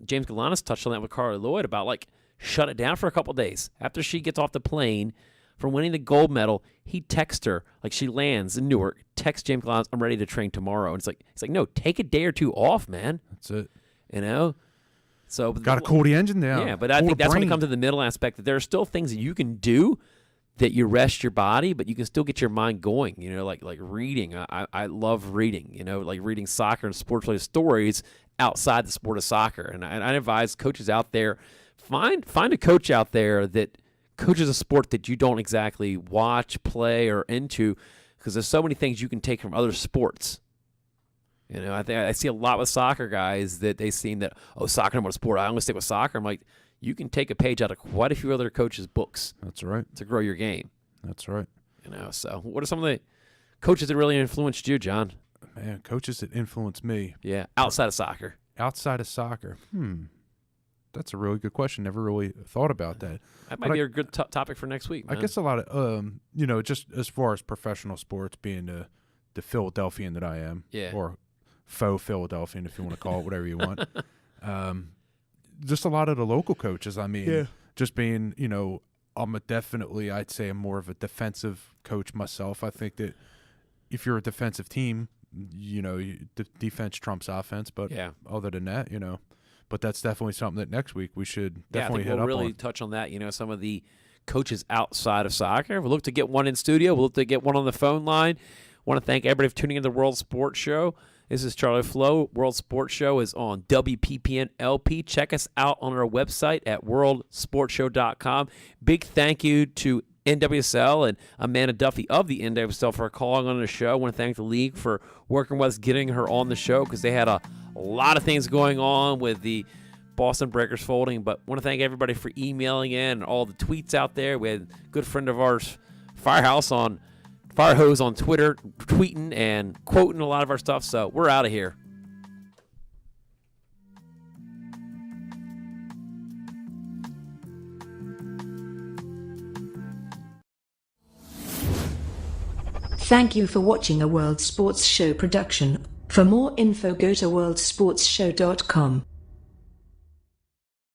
James Galanis touched on that with Carly Lloyd about, shut it down for a couple days. After she gets off the plane from winning the gold medal, he texts her, she lands in Newark, text James Galanis, I'm ready to train tomorrow. And he's like, no, take a day or 2 off, man. That's it. So got to cool the engine down. Yeah, but I think that's when it comes to the middle aspect, that there are still things that you can do that you rest your body, but you can still get your mind going, like reading. I love reading, like reading soccer and sports-related stories outside the sport of soccer. And I advise coaches out there, find a coach out there that coaches a sport that you don't exactly watch, play, or into, because there's so many things you can take from other sports. I think I see a lot with soccer guys that they seem that, soccer is a sport, I'm going to stick with soccer. I'm like, you can take a page out of quite a few other coaches' books. That's right. To grow your game. That's right. So what are some of the coaches that really influenced you, John? Man, coaches that influenced me. Yeah, outside of soccer. Outside of soccer. That's a really good question. Never really thought about that. That might be a good topic for next week, man. I guess a lot of, just as far as professional sports, being the Philadelphian that I am, or faux Philadelphian, if you want to call it whatever you want. Just a lot of the local coaches. I mean, just being, I'm I'd say I'm more of a defensive coach myself. I think that if you're a defensive team, the defense trumps offense. But other than that, but that's definitely something that next week we should definitely hit up on. We'll really touch on that. Some of the coaches outside of soccer. We'll look to get one in studio. We'll look to get one on the phone line. Want to thank everybody for tuning in to the World Sports Show. This is Charlie Flo. World Sports Show is on WPPM LP. Check us out on our website at worldsportshow.com. Big thank you to NWSL and Amanda Duffy of the NWSL for calling on the show. I want to thank the league for working with us, getting her on the show, because they had a lot of things going on with the Boston Breakers folding, but want to thank everybody for emailing in, all the tweets out there. We had a good friend of ours, Firehose on Twitter, tweeting and quoting a lot of our stuff, so we're out of here. Thank you for watching a World Sports Show production. For more info, go to worldsportsshow.com.